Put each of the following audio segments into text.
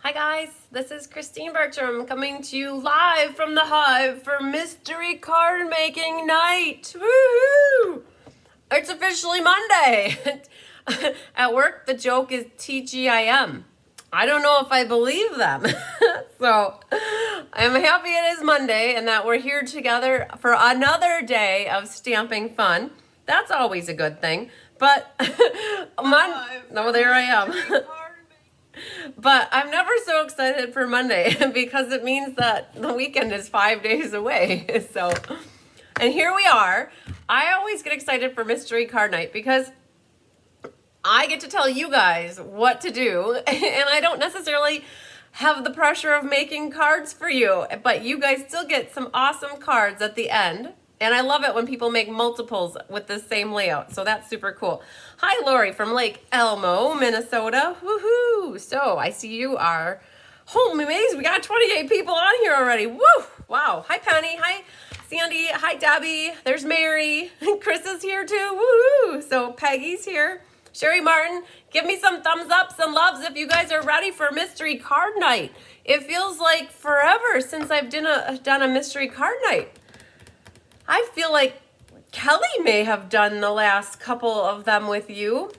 Hi guys, this is Christine Bertram coming to you live from the Hive for Mystery Card Making Night. Woohoo! It's officially Monday. At work, the joke is TGIM. I don't know if I believe them. So I'm happy it is Monday and that we're here together for another day of stamping fun. That's always a good thing. But there I am. But I'm never so excited for Monday because it means that the weekend is 5 days away. So, and here we are. I always get excited for Mystery Card Night because I get to tell you guys what to do, and I don't necessarily have the pressure of making cards for you, but you guys still get some awesome cards at the end. And I love it when people make multiples with the same layout. So that's super cool. Hi, Lori from Lake Elmo, Minnesota. Woohoo! So I see you are home. Amazing. We got 28 people on here already. Woo! Wow. Hi, Penny. Hi, Sandy. Hi, Debbie. There's Mary. Chris is here too. Woohoo! So Peggy's here. Sherry Martin, give me some thumbs ups and loves if you guys are ready for Mystery Card Night. It feels like forever since I've done a Mystery Card Night. I feel like Kelly may have done the last couple of them with you.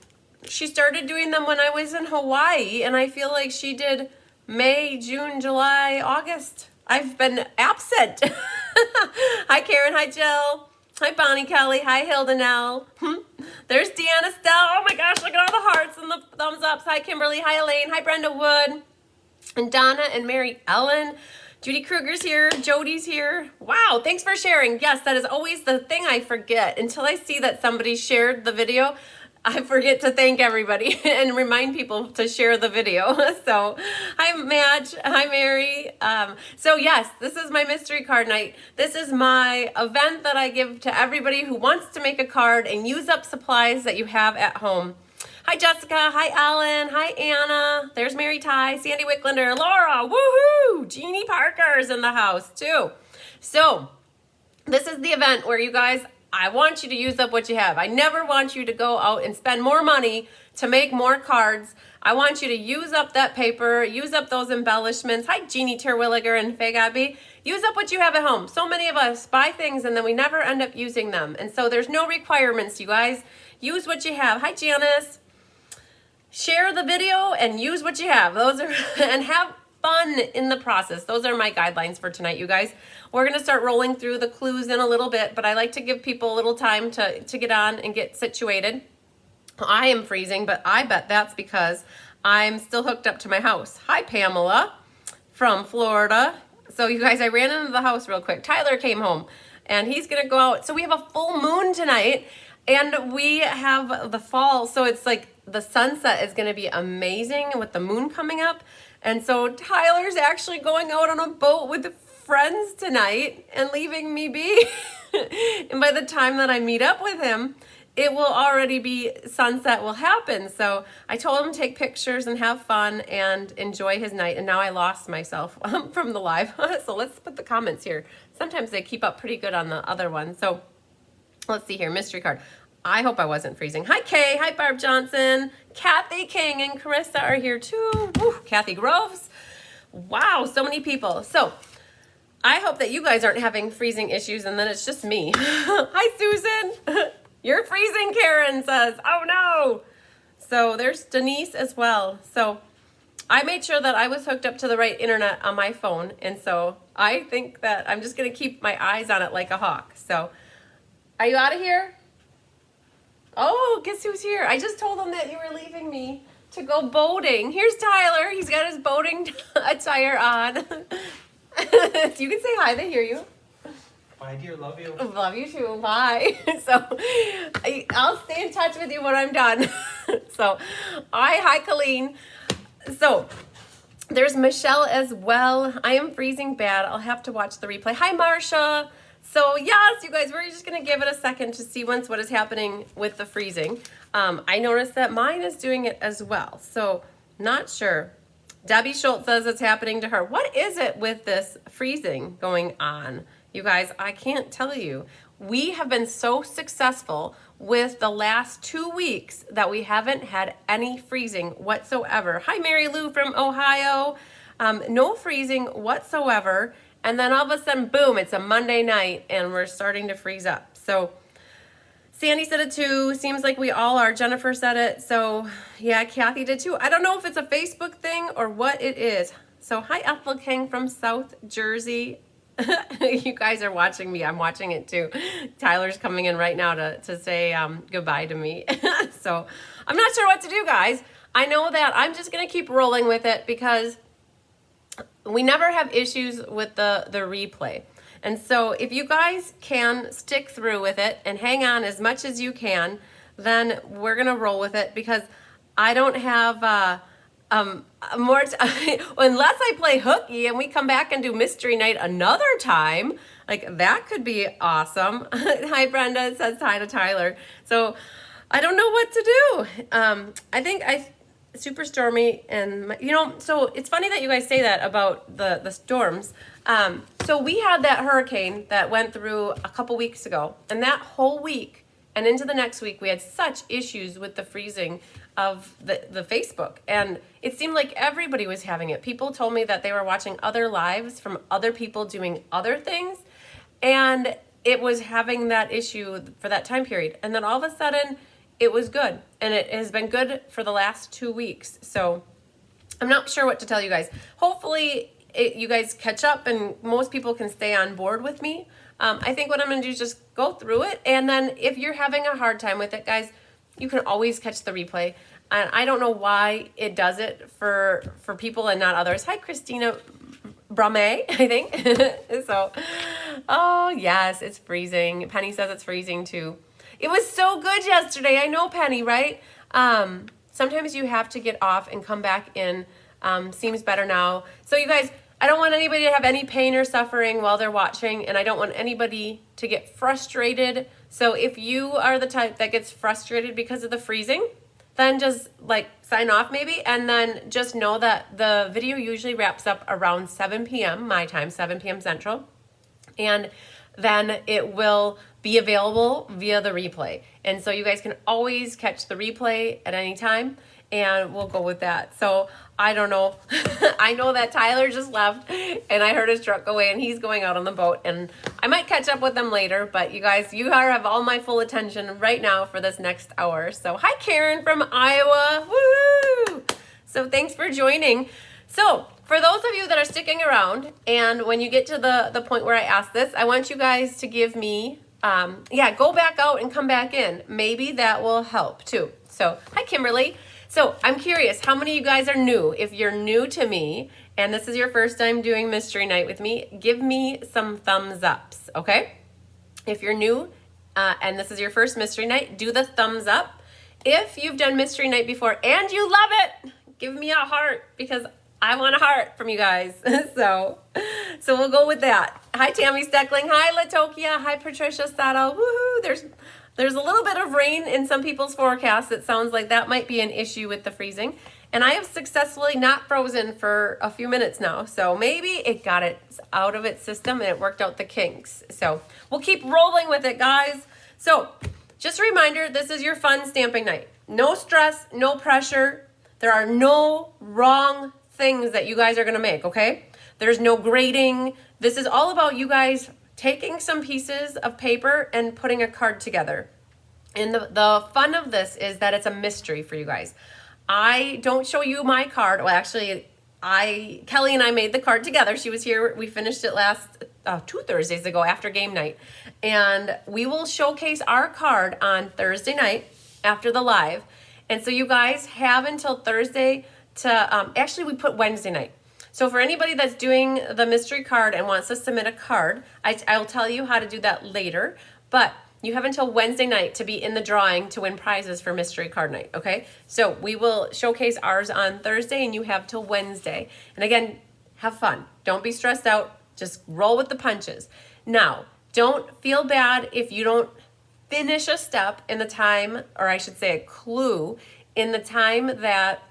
She started doing them when I was in Hawaii, and I feel like she did May, June, July, August. I've been absent. Hi, Karen. Hi, Jill. Hi, Bonnie Kelly. Hi, Hilda Nell. There's Deanna Stell. Oh my gosh, look at all the hearts and the thumbs ups. Hi, Kimberly. Hi, Elaine. Hi, Brenda Wood. And Donna and Mary Ellen. Judy Kruger's here. Jody's here. Wow, thanks for sharing. Yes, that is always the thing I forget. Until I see that somebody shared the video, I forget to thank everybody and remind people to share the video. So, hi, Madge. Hi, Mary. So, yes, this is my Mystery Card Night. This is my event that I give to everybody who wants to make a card and use up supplies that you have at home. Hi, Jessica. Hi, Ellen. Hi, Anna. There's Mary Ty, Sandy Wicklander, Laura. Woohoo! Jeannie Parker's in the house, too. So, this is the event where you guys, I want you to use up what you have. I never want you to go out and spend more money to make more cards. I want you to use up that paper, use up those embellishments. Hi, Jeannie Terwilliger and Faye Abby. Use up what you have at home. So many of us buy things and then we never end up using them. And so there's no requirements, you guys. Use what you have. Hi, Janice. Share the video and use what you have. Those are, and have fun in the process. Those are my guidelines for tonight, you guys. We're going to start rolling through the clues in a little bit, but I like to give people a little time to get on and get situated. I am freezing, but I bet that's because I'm still hooked up to my house. Hi, Pamela from Florida. So you guys, I ran into the house real quick. Tyler came home and he's going to go out. So we have a full moon tonight and we have the fall. So it's like the sunset is going to be amazing with the moon coming up. And so Tyler's actually going out on a boat with friends tonight and leaving me be. And by the time that I meet up with him, it will already be sunset will happen. So I told him to take pictures and have fun and enjoy his night. And now I lost myself from the live. So let's put the comments here. Sometimes they keep up pretty good on the other one. So let's see here. Mystery card. I hope I wasn't freezing. Hi, Kay. Hi, Barb Johnson. Kathy King and Carissa are here too. Woo, Kathy Groves. Wow, so many people. So I hope that you guys aren't having freezing issues and then it's just me. Hi, Susan. You're freezing, Karen says. Oh, no. So there's Denise as well. So I made sure that I was hooked up to the right internet on my phone. And so I think that I'm just going to keep my eyes on it like a hawk. So are you out of here? Oh, guess who's here? I just told him that you were leaving me to go boating. Here's Tyler. He's got his boating attire on. You can say hi. They hear you. Bye, dear. Love you. Love you too. Bye. So I'll stay in touch with you when I'm done. So, hi, Colleen. So there's Michelle as well. I am freezing bad. I'll have to watch the replay. Hi, Marcia. So yes, you guys, we're just going to give it a second to see what is happening with the freezing. I noticed that mine is doing it as well. So not sure. Debbie Schultz says it's happening to her. What is it with this freezing going on? You guys, I can't tell you. We have been so successful with the last 2 weeks that we haven't had any freezing whatsoever. Hi, Mary Lou from Ohio. No freezing whatsoever. And then all of a sudden, boom, it's a Monday night and we're starting to freeze up. So Sandy said it too. Seems like we all are. Jennifer said it. So yeah, Kathy did too. I don't know if it's a Facebook thing or what it is. So hi, Ethel King from South Jersey. You guys are watching me. I'm watching it too. Tyler's coming in right now to say goodbye to me. So I'm not sure what to do, guys. I know that I'm just going to keep rolling with it because we never have issues with the replay. And so if you guys can stick through with it and hang on as much as you can, then we're going to roll with it because I don't have more unless I play hooky and we come back and do mystery night another time. Like that could be awesome. Hi, Brenda. It says hi to Tyler. So I don't know what to do. I think super stormy and so it's funny that you guys say that about the storms. So we had that hurricane that went through a couple weeks ago, and that whole week and into the next week we had such issues with the freezing of the Facebook, and it seemed like everybody was having it. People told me that they were watching other lives from other people doing other things, and it was having that issue for that time period. And then all of a sudden it was good, and it has been good for the last 2 weeks. So I'm not sure what to tell you guys. Hopefully you guys catch up and most people can stay on board with me. I think what I'm going to do is just go through it, and then if you're having a hard time with it, guys, you can always catch the replay. And I don't know why it does it for people and not others. Hi, Christina Brame, I think. So, oh, yes, it's freezing. Penny says it's freezing, too. It was so good yesterday. I know, Penny, right? Sometimes you have to get off and come back in. Seems better now. So, you guys, I don't want anybody to have any pain or suffering while they're watching, and I don't want anybody to get frustrated. So if you are the type that gets frustrated because of the freezing, then just like sign off maybe, and then just know that the video usually wraps up around 7 p.m. my time, 7 p.m. Central, and then it will be available via the replay. And so you guys can always catch the replay at any time, and we'll go with that. So I don't know. I know that Tyler just left and I heard his truck go away and he's going out on the boat, and I might catch up with them later, but you guys, you have all my full attention right now for this next hour. So hi, Karen from Iowa. Woo! So thanks for joining. So for those of you that are sticking around, and when you get to the point where I ask this, I want you guys to give me, go back out and come back in. Maybe that will help too. So hi, Kimberly. So I'm curious, how many of you guys are new? If you're new to me and this is your first time doing Mystery Night with me, give me some thumbs ups, okay? If you're new and this is your first Mystery Night, do the thumbs up. If you've done Mystery Night before and you love it, give me a heart because I want a heart from you guys. So we'll go with that. Hi, Tammy Steckling. Hi, Latokia. Hi, Patricia Sato. Woohoo! There's a little bit of rain in some people's forecasts. It sounds like that might be an issue with the freezing. And I have successfully not frozen for a few minutes now. So maybe it got it out of its system and it worked out the kinks. So we'll keep rolling with it, guys. So just a reminder, this is your fun stamping night. No stress, no pressure. There are no wrong things that you guys are going to make, okay? There's no grading. This is all about you guys taking some pieces of paper and putting a card together. And the fun of this is that it's a mystery for you guys. I don't show you my card. Well, actually, Kelly and I made the card together. She was here. We finished it last 2 Thursdays ago after game night. And we will showcase our card on Thursday night after the live. And so you guys have until Thursday to, actually we put Wednesday night. So for anybody that's doing the mystery card and wants to submit a card, I'll tell you how to do that later, but you have until Wednesday night to be in the drawing to win prizes for mystery card night, okay? So we will showcase ours on Thursday and you have till Wednesday. And again, have fun. Don't be stressed out. Just roll with the punches. Now, don't feel bad if you don't finish a step in the time, or I should say a clue, in the time that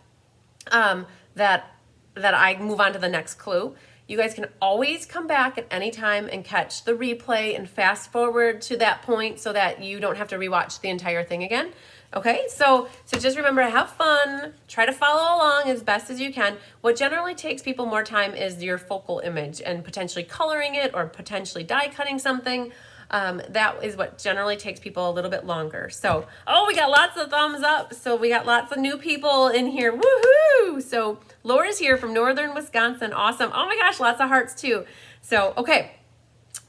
I move on to the next clue. You guys can always come back at any time and catch the replay and fast forward to that point so that you don't have to rewatch the entire thing again. Okay, so just remember to have fun, try to follow along as best as you can. What generally takes people more time is your focal image and potentially coloring it or potentially die cutting something. That is what generally takes people a little bit longer. So, oh, we got lots of thumbs up. So we got lots of new people in here. Woohoo! So Laura's here from Northern Wisconsin. Awesome. Oh my gosh, lots of hearts too. So, okay.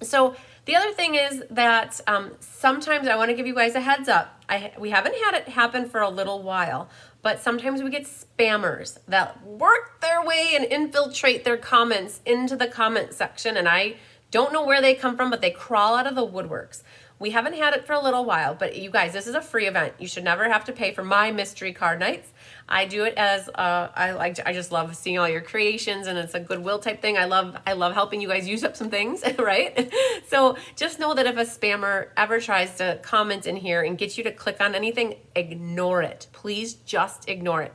So the other thing is that sometimes I want to give you guys a heads up. We haven't had it happen for a little while, but sometimes we get spammers that work their way and infiltrate their comments into the comment section, and I don't know where they come from, but they crawl out of the woodworks. We haven't had it for a little while, but you guys, this is a free event. You should never have to pay for my mystery card nights. I do it as I just love seeing all your creations, and it's a goodwill type thing. I love helping you guys use up some things, right? So just know that if a spammer ever tries to comment in here and get you to click on anything, ignore it. Please just ignore it.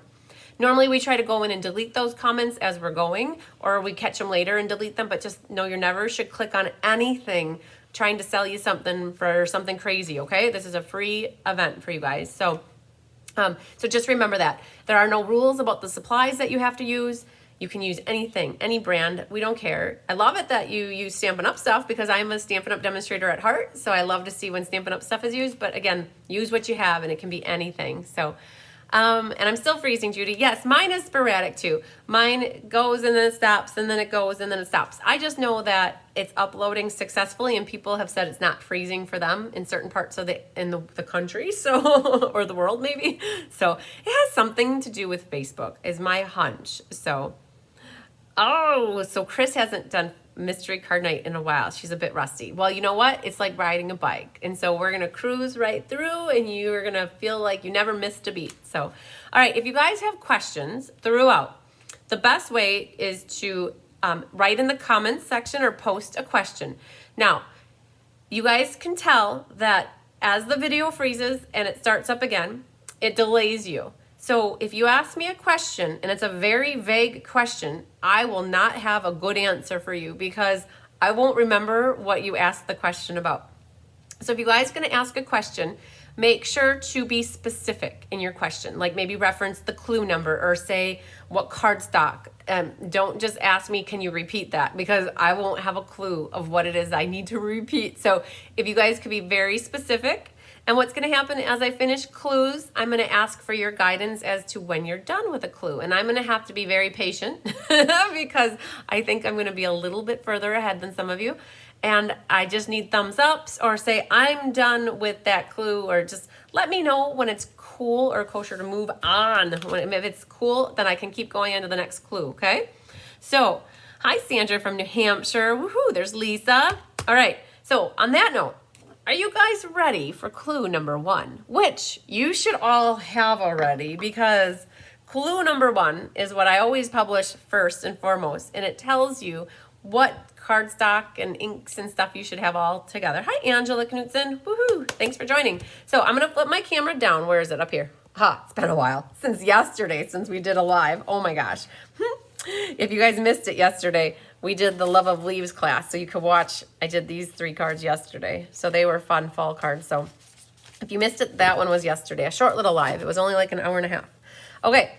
Normally we try to go in and delete those comments as we're going, or we catch them later and delete them, but just know you never should click on anything trying to sell you something for something crazy, okay? This is a free event for you guys. So just remember that. There are no rules about the supplies that you have to use. You can use anything, any brand. We don't care. I love it that you use Stampin' Up! Stuff because I'm a Stampin' Up! Demonstrator at heart, so I love to see when Stampin' Up! Stuff is used, but again, use what you have and it can be anything. So, and I'm still freezing, Judy. Yes, mine is sporadic too. Mine goes and then it stops and then it goes and then it stops. I just know that it's uploading successfully and people have said it's not freezing for them in certain parts of the country, so or the world maybe. So it has something to do with Facebook is my hunch. So so Chris hasn't done mystery card night in a while. She's a bit rusty. Well, you know what? It's like riding a bike. And so we're going to cruise right through and you're going to feel like you never missed a beat. So, all right, if you guys have questions throughout, the best way is to write in the comments section or post a question. Now, you guys can tell that as the video freezes and it starts up again, it delays you. So if you ask me a question and it's a very vague question, I will not have a good answer for you because I won't remember what you asked the question about. So if you guys are going to ask a question, make sure to be specific in your question. Like maybe reference the clue number or say what cardstock. Don't just ask me, can you repeat that? Because I won't have a clue of what it is I need to repeat. So if you guys could be very specific. And what's going to happen as I finish clues, I'm going to ask for your guidance as to when you're done with a clue. And I'm going to have to be very patient because I think I'm going to be a little bit further ahead than some of you. And I just need thumbs ups or say I'm done with that clue, or just let me know when it's cool or kosher to move on. If it's cool, then I can keep going into the next clue, okay? So, hi Sandra from New Hampshire. Woohoo, there's Lisa. All right, so on that note, are you guys ready for clue number 1? Which you should all have already because clue number 1 is what I always publish first and foremost, and it tells you what cardstock and inks and stuff you should have all together. Hi, Angela Knutson. Woohoo! Thanks for joining. So I'm going to flip my camera down. Where is it? Up here. It's been a while. Since yesterday, since we did a live. Oh my gosh. If you guys missed it yesterday, we did the Love of Leaves class, so you could watch. I did these 3 cards yesterday, so they were fun fall cards. So if you missed it, that one was yesterday, a short little live. It was only like an hour and a half. Okay,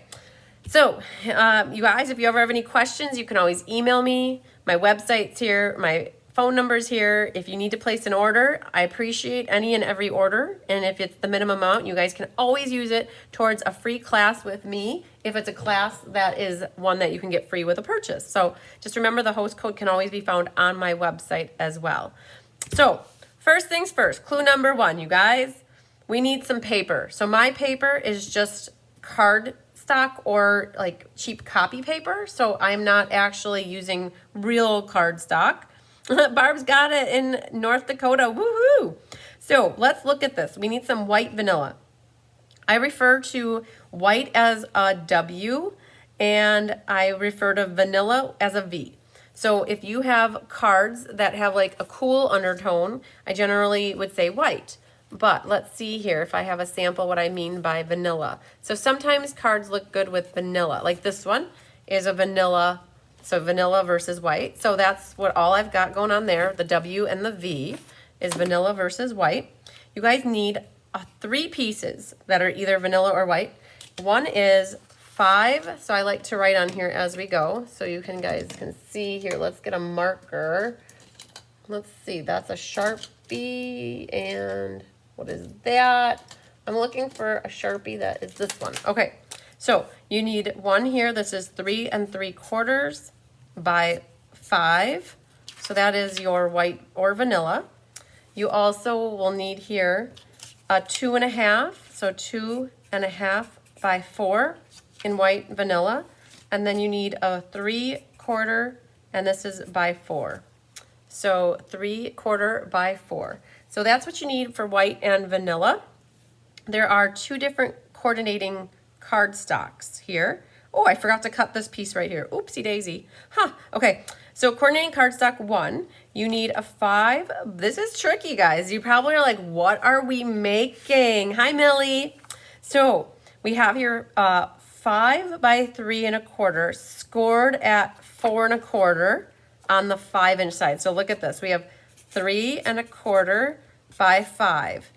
so you guys, if you ever have any questions, you can always email me. My website's here, my phone number's here. If you need to place an order, I appreciate any and every order. And if it's the minimum amount, you guys can always use it towards a free class with me if it's a class that is one that you can get free with a purchase. So just remember the host code can always be found on my website as well. So first things first, clue number 1, you guys, we need some paper. So my paper is just cardstock or like cheap copy paper. So I'm not actually using real cardstock. Barb's got it in North Dakota. Woohoo! So let's look at this. We need some white vanilla. I refer to white as a W and I refer to vanilla as a V. So if you have cards that have like a cool undertone, I generally would say white. But let's see here if I have a sample what I mean by vanilla. So sometimes cards look good with vanilla. Like this one is a vanilla So vanilla versus white. So that's what all I've got going on there. The W and the V is vanilla versus white. You guys need 3 pieces that are either vanilla or white. One is 5, so I like to write on here as we go, so you guys can see here. Let's get a marker. Let's see, that's a Sharpie, and what is that? I'm looking for a Sharpie that is this one. Okay, so you need one here. This is 3 3/4 by 5, so that is your white or vanilla. You also will need here a 2 1/2, so 2 1/2 by 4 in white vanilla, and then you need a 3/4, and this is by 4. So 3/4 by 4. So that's what you need for white and vanilla. There are 2 different coordinating cardstocks here. Oh, I forgot to cut this piece right here. Oopsie daisy. Okay. So coordinating cardstock 1, you need a 5. This is tricky, guys. You probably are like, what are we making? Hi, Millie. So we have here 5 by 3 1/4 scored at 4 1/4 on the 5-inch side. So look at this. We have 3 1/4 by 5.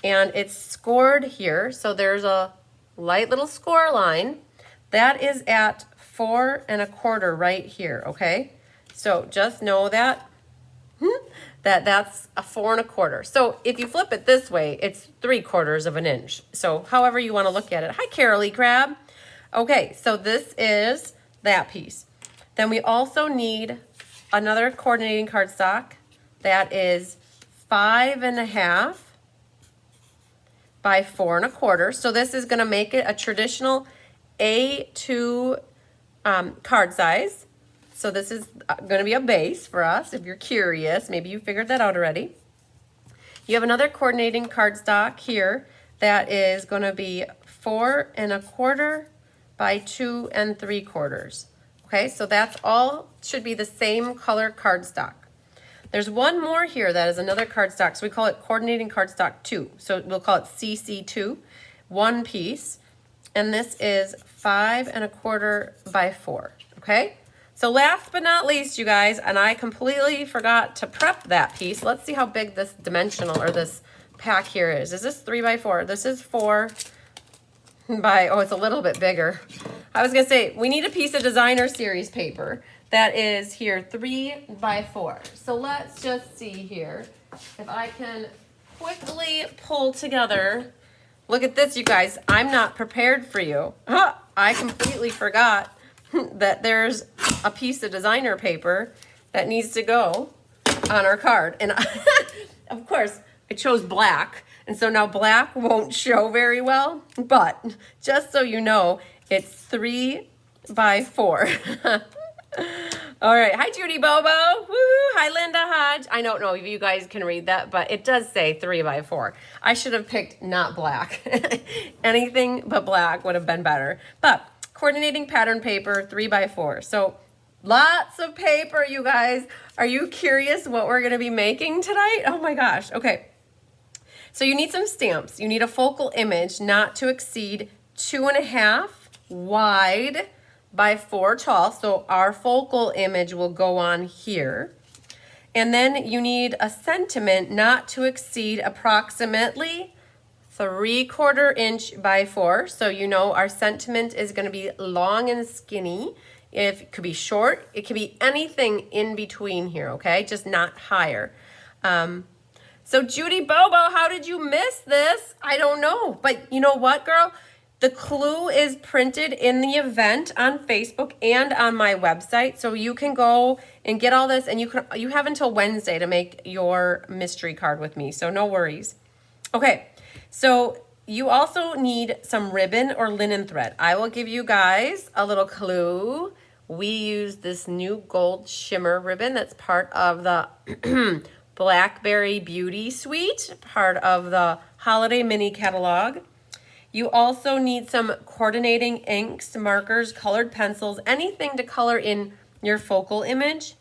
And it's scored here. So there's a light little score line. That is at 4 1/4 right here, okay? So just know that that's a 4 1/4. So if you flip it this way, it's 3/4 of an inch. So however you want to look at it. Hi, Carolee Crab. Okay, so this is that piece. Then we also need another coordinating cardstock that is 5 1/2 by 4 1/4. So this is going to make it a traditional A2 card size. So this is going to be a base for us. If you're curious, maybe you figured that out already. You have another coordinating cardstock here that is going to be 4 1/4 by 2 3/4. Okay, so that's all should be the same color cardstock. There's one more here that is another cardstock, so we call it coordinating cardstock 2. So we'll call it CC2, 1 piece, and this is 5 1/4 by 4. Okay. So last but not least, you guys, and I completely forgot to prep that piece. Let's see how big this dimensional or this pack here is. Is this 3 by 4? This is 4 by, oh, it's a little bit bigger. I was gonna say, we need a piece of designer series paper that is here 3 by 4. So let's just see here if I can quickly pull together. Look at this, you guys. I'm not prepared for you. I completely forgot that there's a piece of designer paper that needs to go on our card. And of course, I chose black. And so now black won't show very well. But just so you know, it's 3 by 4. All right. Hi, Judy Bobo. Woo-hoo. Hi, Linda Hodge. I don't know if you guys can read that, but it does say 3 by 4. I should have picked not black. Anything but black would have been better. But coordinating pattern paper, 3 by 4. So lots of paper, you guys. Are you curious what we're going to be making tonight? Oh my gosh. Okay. So you need some stamps. You need a focal image not to exceed 2 1/2 wide by 4 tall. So our focal image will go on here. And then you need a sentiment not to exceed approximately 3/4 inch by 4. So you know our sentiment is going to be long and skinny. It could be short. It could be anything in between here, okay? Just not higher. So Judy Bobo, how did you miss this? I don't know. But you know what, girl? The clue is printed in the event on Facebook and on my website. So you can go and get all this, and you have until Wednesday to make your mystery card with me. So no worries. Okay, so you also need some ribbon or linen thread. I will give you guys a little clue. We use this new gold shimmer ribbon that's part of the Blackberry Beauty Suite, part of the Holiday Mini Catalog. You also need some coordinating inks, markers, colored pencils, anything to color in your focal image.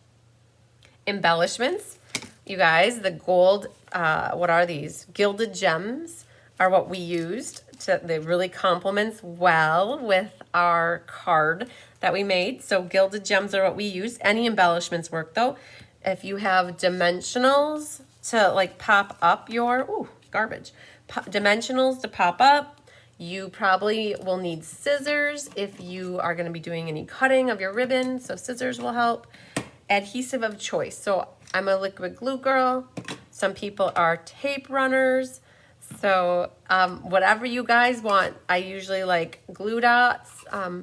Embellishments. You guys, the gold, what are these? Gilded gems are what we used. They really complements well with our card that we made. So gilded gems are what we use. Any embellishments work though. If you have dimensionals to like pop up your, garbage. Dimensionals to pop up, you probably will need scissors if you are gonna be doing any cutting of your ribbon, so scissors will help. Adhesive of choice. So I'm a liquid glue girl. Some people are tape runners. So whatever you guys want. I usually like glue dots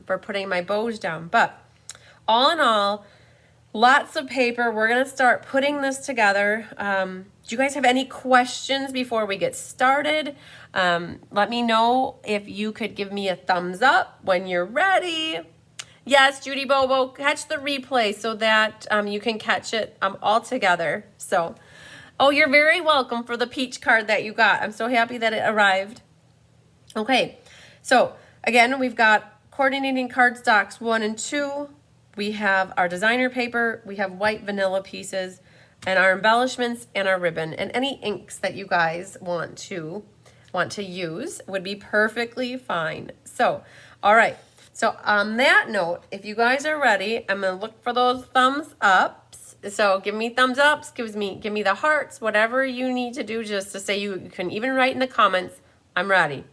for putting my bows down. But all in all, lots of paper. We're going to start putting this together. Do you guys have any questions before we get started? Let me know if you could give me a thumbs up when you're ready. Yes, Judy Bobo, catch the replay so that you can catch it all together. So, oh, you're very welcome for the peach card that you got. I'm so happy that it arrived. Okay, so again, we've got coordinating cardstocks 1 and 2. We have our designer paper, we have white vanilla pieces, and our embellishments and our ribbon. And any inks that you guys want to use would be perfectly fine. So, all right. So on that note, if you guys are ready, I'm gonna look for those thumbs ups. So give me thumbs ups, give me the hearts, whatever you need to do just to say you can even write in the comments, I'm ready.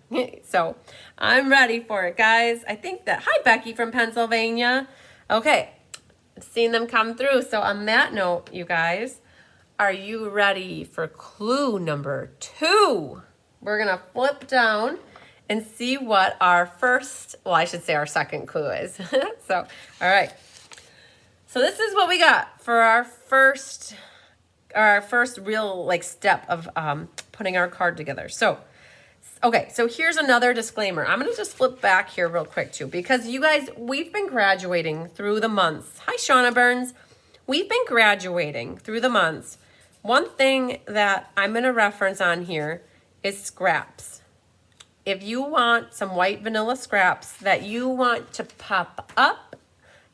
So I'm ready for it, guys. I think that, hi Becky from Pennsylvania. Okay, I've seen them come through. So on that note, you guys, are you ready for clue number 2? We're gonna flip down and see what our first, well, I should say our second clue is. So, all right. So this is what we got for our first real like step of putting our card together. So, okay, so here's another disclaimer. I'm gonna just flip back here real quick too, because you guys, we've been graduating through the months. Hi, Shauna Burns. We've been graduating through the months. One thing that I'm gonna reference on here is scraps. If you want some white vanilla scraps that you want to pop up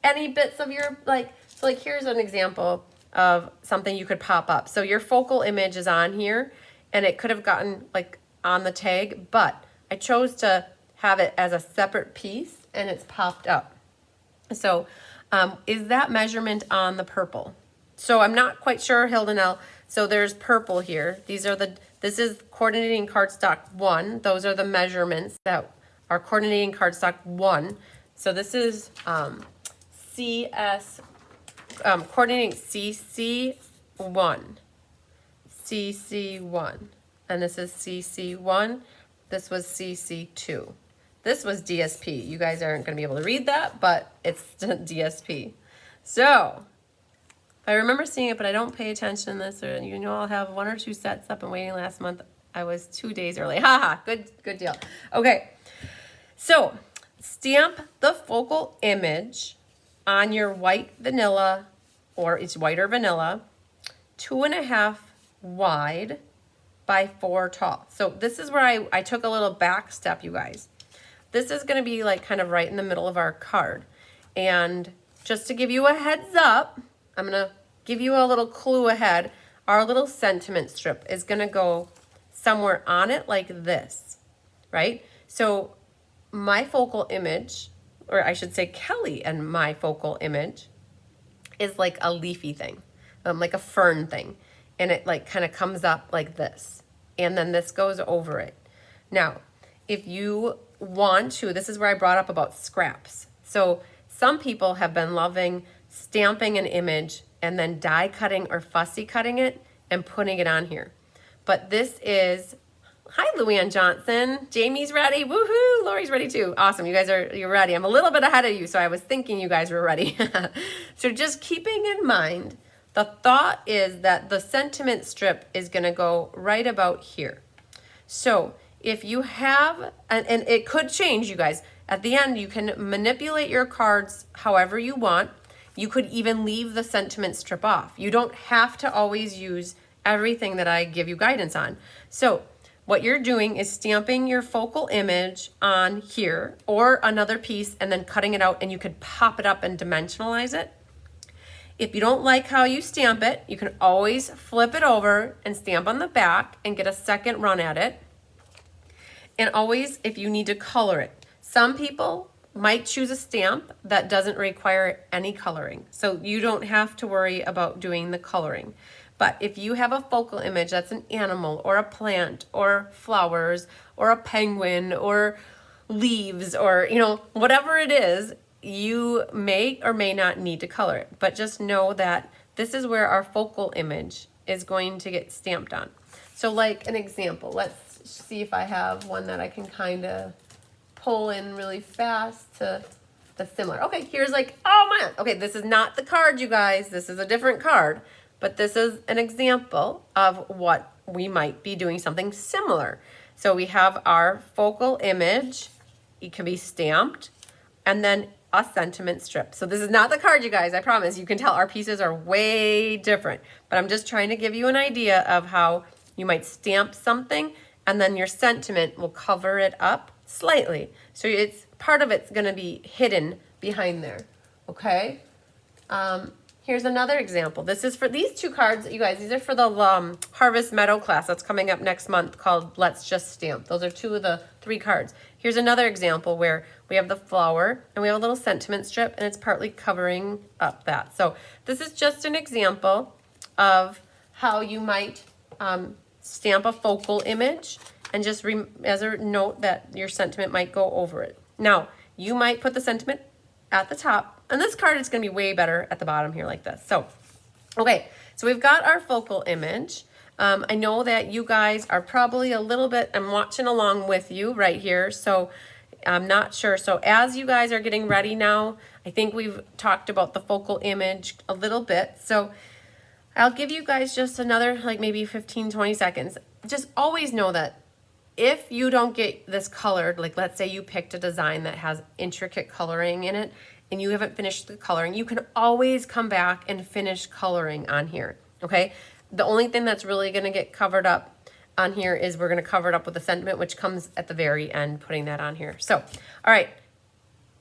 any bits of your, so here's an example of something you could pop up. So your focal image is on here and it could have gotten like on the tag, but I chose to have it as a separate piece and it's popped up. So is that measurement on the purple? So I'm not quite sure, Hildenel. So there's purple here. This is coordinating cardstock 1. Those are the measurements that are coordinating cardstock 1. So this is coordinating CC1. CC1. And this is CC1. This was CC2. This was DSP. You guys aren't going to be able to read that, but it's DSP. So I remember seeing it, but I don't pay attention to this. Or, you know, I'll have 1 or 2 sets up and waiting last month. I was 2 days early. Haha, good deal. Okay, so stamp the focal image on your white vanilla, or it's white or vanilla, 2.5 wide by 4 tall. So this is where I took a little back step, you guys. This is gonna be like kind of right in the middle of our card. And just to give you a heads up, I'm gonna give you a little clue ahead. Our little sentiment strip is gonna go somewhere on it like this, right? So my focal image, or I should say Kelly and my focal image, is like a leafy thing, like a fern thing. And it like kind of comes up like this. And then this goes over it. Now, if you want to, this is where I brought up about scraps. So some people have been loving stamping an image and then die cutting or fussy cutting it and putting it on here. But this is, hi Luann Johnson, Jamie's ready, woohoo, Lori's ready too. Awesome, you're ready. I'm a little bit ahead of you, so I was thinking you guys were ready. So just keeping in mind, the thought is that the sentiment strip is gonna go right about here. So if you have, and it could change, you guys, at the end you can manipulate your cards however you want. You could even leave the sentiment strip off. You don't have to always use everything that I give you guidance on. So what you're doing is stamping your focal image on here or another piece and then cutting it out, and you could pop it up and dimensionalize it. If you don't like how you stamp it, you can always flip it over and stamp on the back and get a second run at it. And always, if you need to color it. Some people might choose a stamp that doesn't require any coloring. So you don't have to worry about doing the coloring. But if you have a focal image that's an animal or a plant or flowers or a penguin or leaves or, whatever it is, you may or may not need to color it. But just know that this is where our focal image is going to get stamped on. So like an example, let's see if I have one that I can kind of pull in really fast to the similar. Okay, here's like, oh man. Okay, this is not the card, you guys. This is a different card. But this is an example of what we might be doing something similar. So we have our focal image. It can be stamped. And then a sentiment strip. So this is not the card, you guys. I promise. You can tell our pieces are way different. But I'm just trying to give you an idea of how you might stamp something and then your sentiment will cover it up slightly. So it's part of it's going to be hidden behind there. Okay? Here's another example. This is for these two cards, you guys. These are for the Harvest Meadow class that's coming up next month called Let's Just Stamp. Those are two of the 3 cards. Here's another example where we have the flower and we have a little sentiment strip and it's partly covering up that. So this is just an example of how you might stamp a focal image and just as a note that your sentiment might go over it. Now, you might put the sentiment at the top, and this card is going to be way better at the bottom here like this. So, okay, so we've got our focal image. I know that you guys are probably a little bit, I'm watching along with you right here, so I'm not sure. So as you guys are getting ready now, I think we've talked about the focal image a little bit. So I'll give you guys just another like maybe 15, 20 seconds. Just always know that if you don't get this colored, like let's say you picked a design that has intricate coloring in it and you haven't finished the coloring, you can always come back and finish coloring on here, okay? The only thing that's really gonna get covered up on here is we're gonna cover it up with the sentiment, which comes at the very end, putting that on here. So, all right,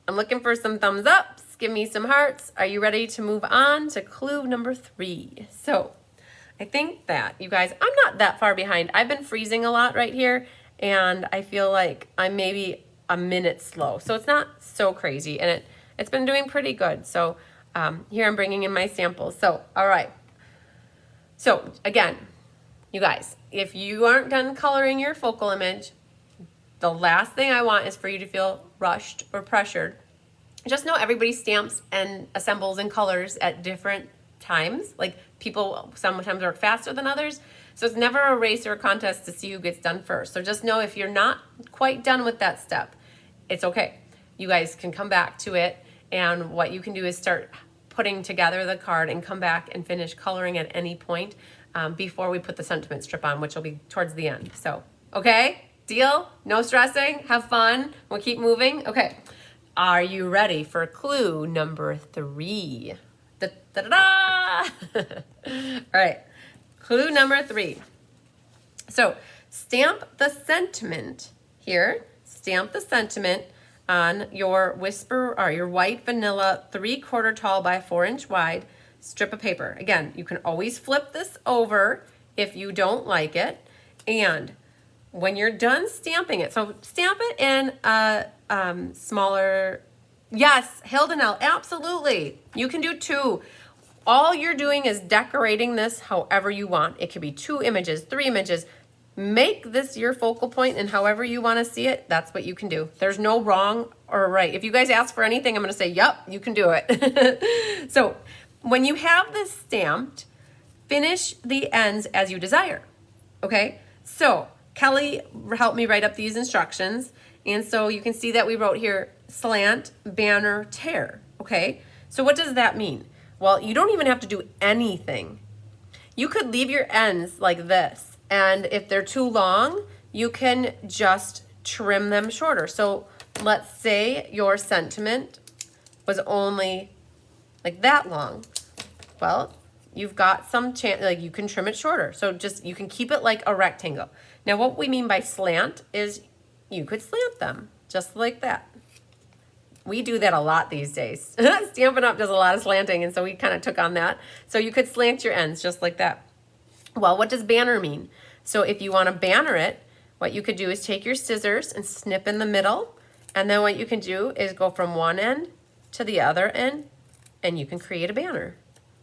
I'm looking for some thumbs ups. Give me some hearts. Are you ready to move on to clue number 3? So, I think that, you guys, I'm not that far behind. I've been freezing a lot right here, and I feel like I'm maybe a minute slow. So it's not so crazy, and it's been doing pretty good. So here I'm bringing in my samples. So, all right. So again, you guys, if you aren't done coloring your focal image, the last thing I want is for you to feel rushed or pressured. Just know everybody stamps and assembles and colors at different times. Like people sometimes work faster than others. So it's never a race or a contest to see who gets done first. So just know if you're not quite done with that step, it's okay. You guys can come back to it, and what you can do is start putting together the card and come back and finish coloring at any point before we put the sentiment strip on, which will be towards the end. So, okay, deal? No stressing, have fun, we'll keep moving. Okay, are you ready for clue number 3? Da-da-da-da! All right. Clue number 3. So stamp the sentiment here. Stamp the sentiment on your Whisper or your white vanilla 3/4 tall by 4 inch wide strip of paper. Again, you can always flip this over if you don't like it. And when you're done stamping it, so stamp it in a smaller, yes, Hildenelle, absolutely. You can do 2. All you're doing is decorating this however you want. It could be 2 images, 3 images. Make this your focal point, and however you want to see it, that's what you can do. There's no wrong or right. If you guys ask for anything, I'm going to say, yep, you can do it. So when you have this stamped, finish the ends as you desire. Okay? So Kelly helped me write up these instructions. And so you can see that we wrote here, slant, banner, tear. Okay? So what does that mean? Well, you don't even have to do anything. You could leave your ends like this, and if they're too long, you can just trim them shorter. So let's say your sentiment was only like that long. Well, you've got some chance, like you can trim it shorter. So just, you can keep it like a rectangle. Now what we mean by slant is you could slant them just like that. We do that a lot these days. Stampin' Up! Does a lot of slanting, and so we kind of took on that. So you could slant your ends just like that. Well, what does banner mean? So if you want to banner it, what you could do is take your scissors and snip in the middle, And then what you can do is go from one end to the other end, and you can create a banner.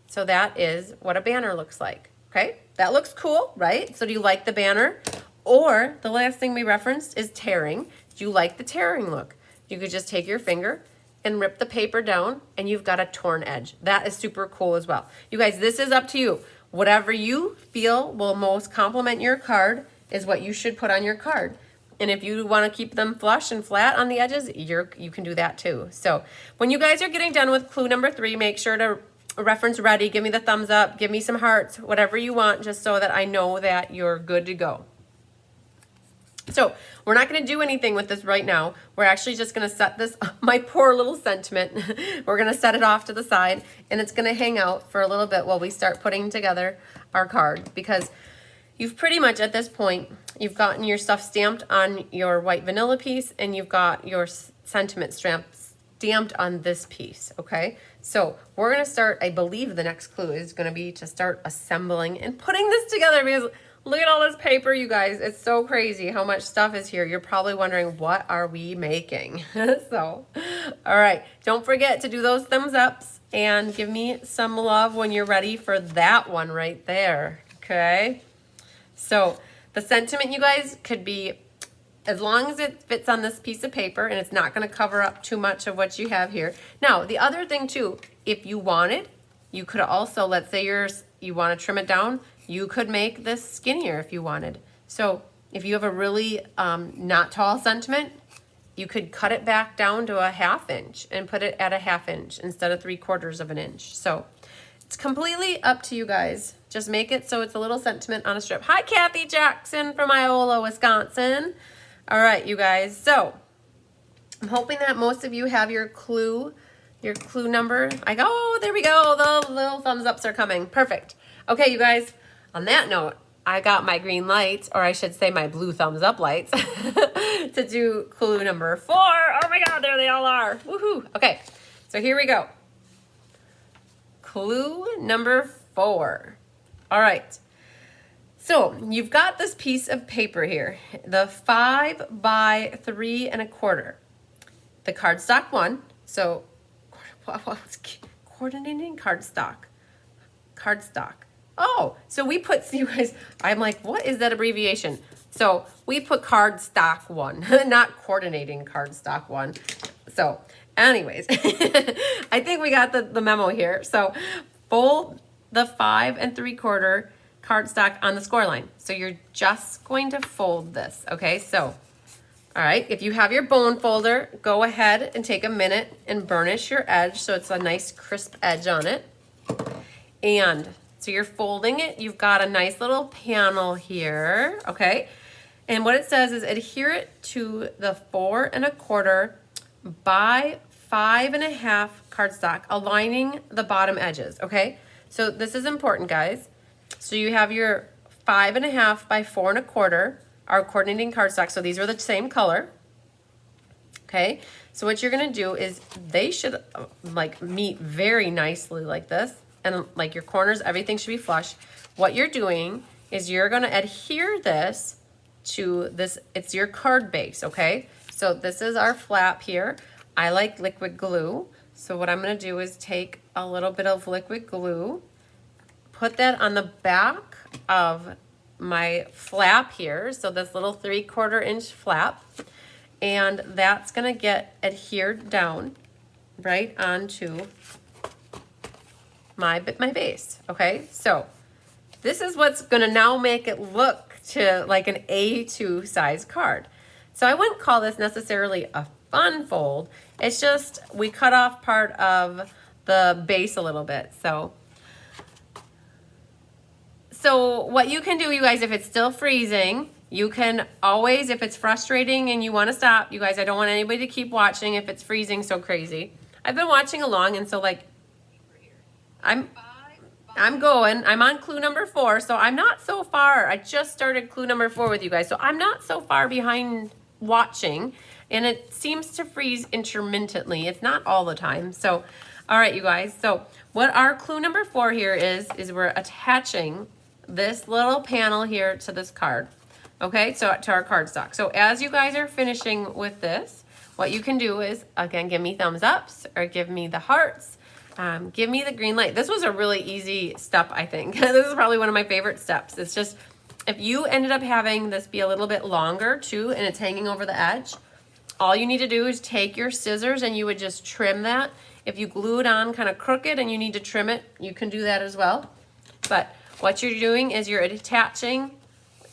So that is what a banner looks like, okay? That looks cool, right? So do you like the banner? Or the last thing we referenced is tearing. Do you like the tearing look? You could just take your finger and rip the paper down, and you've got a torn edge. That is super cool as well. You guys, this is up to you. Whatever you feel will most complement your card is what you should put on your card. And if you want to keep them flush and flat on the edges, you can do that too. So when you guys are getting done with clue number 3, make sure to reference ready. Give me the thumbs up. Give me some hearts, whatever you want, just so that I know that you're good to go. So we're not going to do anything with this right now. We're actually just going to set this, my poor little sentiment, we're going to set it off to the side, and it's going to hang out for a little bit while we start putting together our card, because you've pretty much at this point, you've gotten your stuff stamped on your white vanilla piece, and you've got your sentiment stamped on this piece, okay? So we're going to start, I believe the next clue is going to be to start assembling and putting this together, because look at all this paper, you guys. It's so crazy how much stuff is here. You're probably wondering, what are we making? So, all right. Don't forget to do those thumbs ups and give me some love when you're ready for that one right there, okay? So the sentiment, you guys, could be, as long as it fits on this piece of paper and it's not going to cover up too much of what you have here. Now, the other thing too, if you wanted, you could also, let's say you want to trim it down, you could make this skinnier if you wanted. So if you have a really not tall sentiment, you could cut it back down to a 1/2 inch and put it at a 1/2 inch instead of 3/4 of an inch. So it's completely up to you guys. Just make it so it's a little sentiment on a strip. Hi, Kathy Jackson from Iola, Wisconsin. All right, you guys. So I'm hoping that most of you have your clue number. Oh, there we go. The little thumbs ups are coming. Perfect. Okay, you guys. On that note, I got my green lights, or I should say my blue thumbs up lights, to do clue number 4. Oh my God, there they all are. Woohoo. Okay, so here we go. Clue number 4. All right. So you've got this piece of paper here, the 5 by 3 1/4. The cardstock one. So, coordinating cardstock. Oh, so we put, you guys, I'm like, what is that abbreviation? So we put cardstock one, not coordinating cardstock one. So anyways, I think we got the memo here. So fold the 5 3/4 cardstock on the score line. So you're just going to fold this, okay? So, all right, if you have your bone folder, go ahead and take a minute and burnish your edge so it's a nice crisp edge on it. And so you're folding it. You've got a nice little panel here, okay? And what it says is adhere it to the 4 1/4 by 5 1/2 cardstock, aligning the bottom edges, okay? So this is important, guys. So you have your 5 1/2 by 4 1/4, our coordinating cardstock. So these are the same color, okay? So what you're gonna do is they should like meet very nicely like this. And like your corners, everything should be flush. What you're doing is you're gonna adhere this to this, it's your card base, okay? So this is our flap here. I like liquid glue. So what I'm gonna do is take a little bit of liquid glue, put that on the back of my flap here. So this little 3/4 inch flap, and that's gonna get adhered down right onto my base, okay? So this is what's gonna now make it look to like an A2 size card. So I wouldn't call this necessarily a fun fold. It's just we cut off part of the base a little bit. So what you can do, you guys, if it's still freezing, you can always, if it's frustrating and you wanna stop, you guys, I don't want anybody to keep watching if it's freezing so crazy. I've been watching along, and so like, I'm on clue number 4, so I'm not so far. I just started clue number 4 with you guys, so I'm not so far behind watching, and it seems to freeze intermittently. It's not all the time. So, all right, you guys, so what our clue number 4 here is we're attaching this little panel here to this card, okay, so to our cardstock. So as you guys are finishing with this, what you can do is, again, give me thumbs ups or give me the hearts. Give me the green light. This was a really easy step, I think. This is probably one of my favorite steps. It's just, if you ended up having this be a little bit longer too, and it's hanging over the edge, all you need to do is take your scissors and you would just trim that. If you glue it on kind of crooked and you need to trim it, you can do that as well. But what you're doing is you're attaching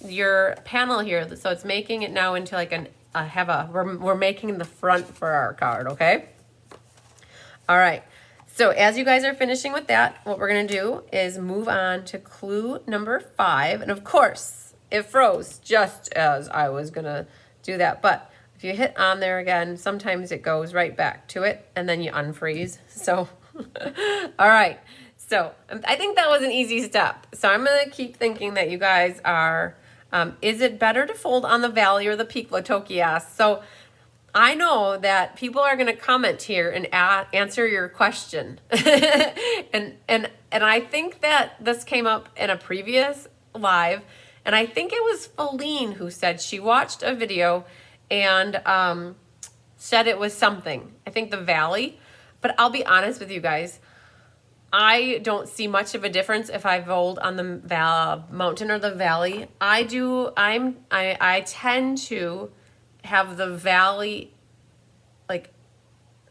your panel here. So it's making it now into like we're making the front for our card, okay? All right. So as you guys are finishing with that, what we're gonna do is move on to clue number 5. And of course, it froze just as I was gonna do that. But if you hit on there again, sometimes it goes right back to it and then you unfreeze. So, all right. So I think that was an easy step. So I'm gonna keep thinking that you guys are, is it better to fold on the valley or the peak, Latoki asks. So I know that people are going to comment here and answer your question. and I think that this came up in a previous live, and I think it was Feline who said she watched a video and said it was something. I think the valley, but I'll be honest with you guys. I don't see much of a difference if I fold on the mountain or the valley. I tend to have the valley like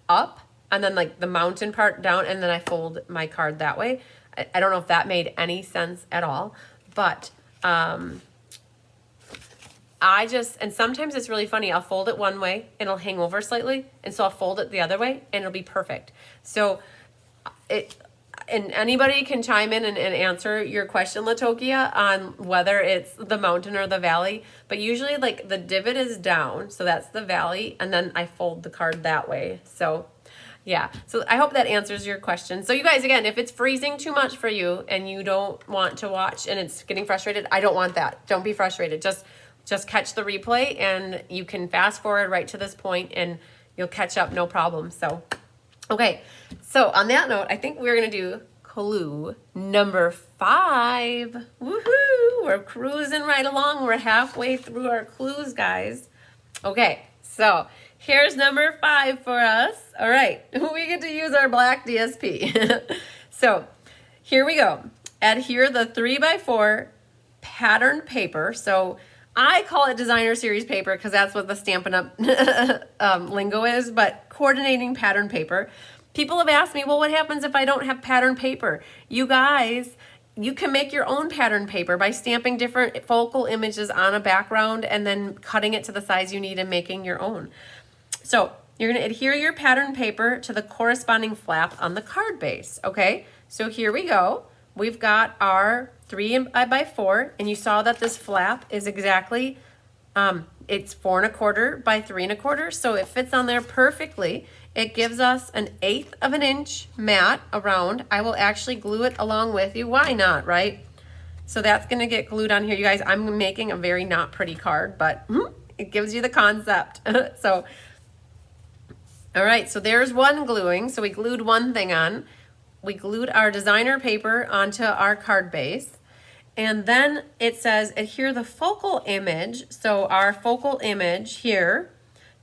up and then like the mountain part down, and then I fold my card that way. I don't know if that made any sense at all, but and sometimes it's really funny. I'll fold it one way and it'll hang over slightly, and so I'll fold it the other way and it'll be perfect. So and anybody can chime in and answer your question, Latokia, on whether it's the mountain or the valley. But usually, like, the divot is down, so that's the valley, and then I fold the card that way. So, yeah. So I hope that answers your question. So you guys, again, if it's freezing too much for you and you don't want to watch and it's getting frustrated, I don't want that. Don't be frustrated. Just catch the replay, and you can fast forward right to this point, and you'll catch up no problem. So, okay. So on that note, I think we're going to do clue number 5. Woohoo! We're cruising right along. We're halfway through our clues, guys. Okay, so here's number 5 for us. All right, we get to use our black DSP. So here we go. Adhere the 3x4 pattern paper. So I call it designer series paper because that's what the Stampin' Up! Lingo is, but coordinating pattern paper. People have asked me, well, what happens if I don't have pattern paper? You guys, you can make your own pattern paper by stamping different focal images on a background and then cutting it to the size you need and making your own. So you're going to adhere your pattern paper to the corresponding flap on the card base, okay? So here we go. We've got our 3x4, and you saw that this flap is exactly, it's 4 1/4 by 3 1/4, so it fits on there perfectly. It gives us 1/8 of an inch mat around. I will actually glue it along with you. Why not, right? So that's gonna get glued on here. You guys, I'm making a very not pretty card, but it gives you the concept. So, all right, so there's one gluing. So we glued one thing on. We glued our designer paper onto our card base. And then it says adhere the focal image. So our focal image here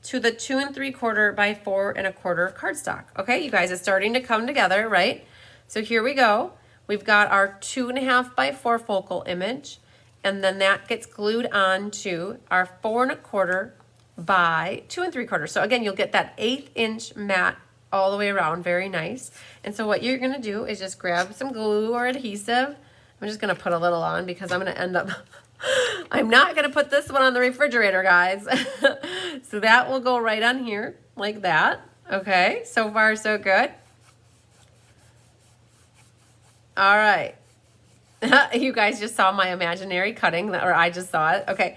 to the 2 3/4 by 4 1/4 cardstock. Okay, you guys, it's starting to come together, right? So here we go. We've got our 2 1/2 by 4 focal image, and then that gets glued on to our 4 1/4 by 2 3/4. So again, you'll get that 1/8 inch mat all the way around, very nice. And so what you're gonna do is just grab some glue or adhesive. I'm just gonna put a little on because I'm gonna end up I'm not going to put this one on the refrigerator, guys. So that will go right on here like that. Okay, so far so good. All right. You guys just saw my imaginary cutting, or I just saw it. Okay,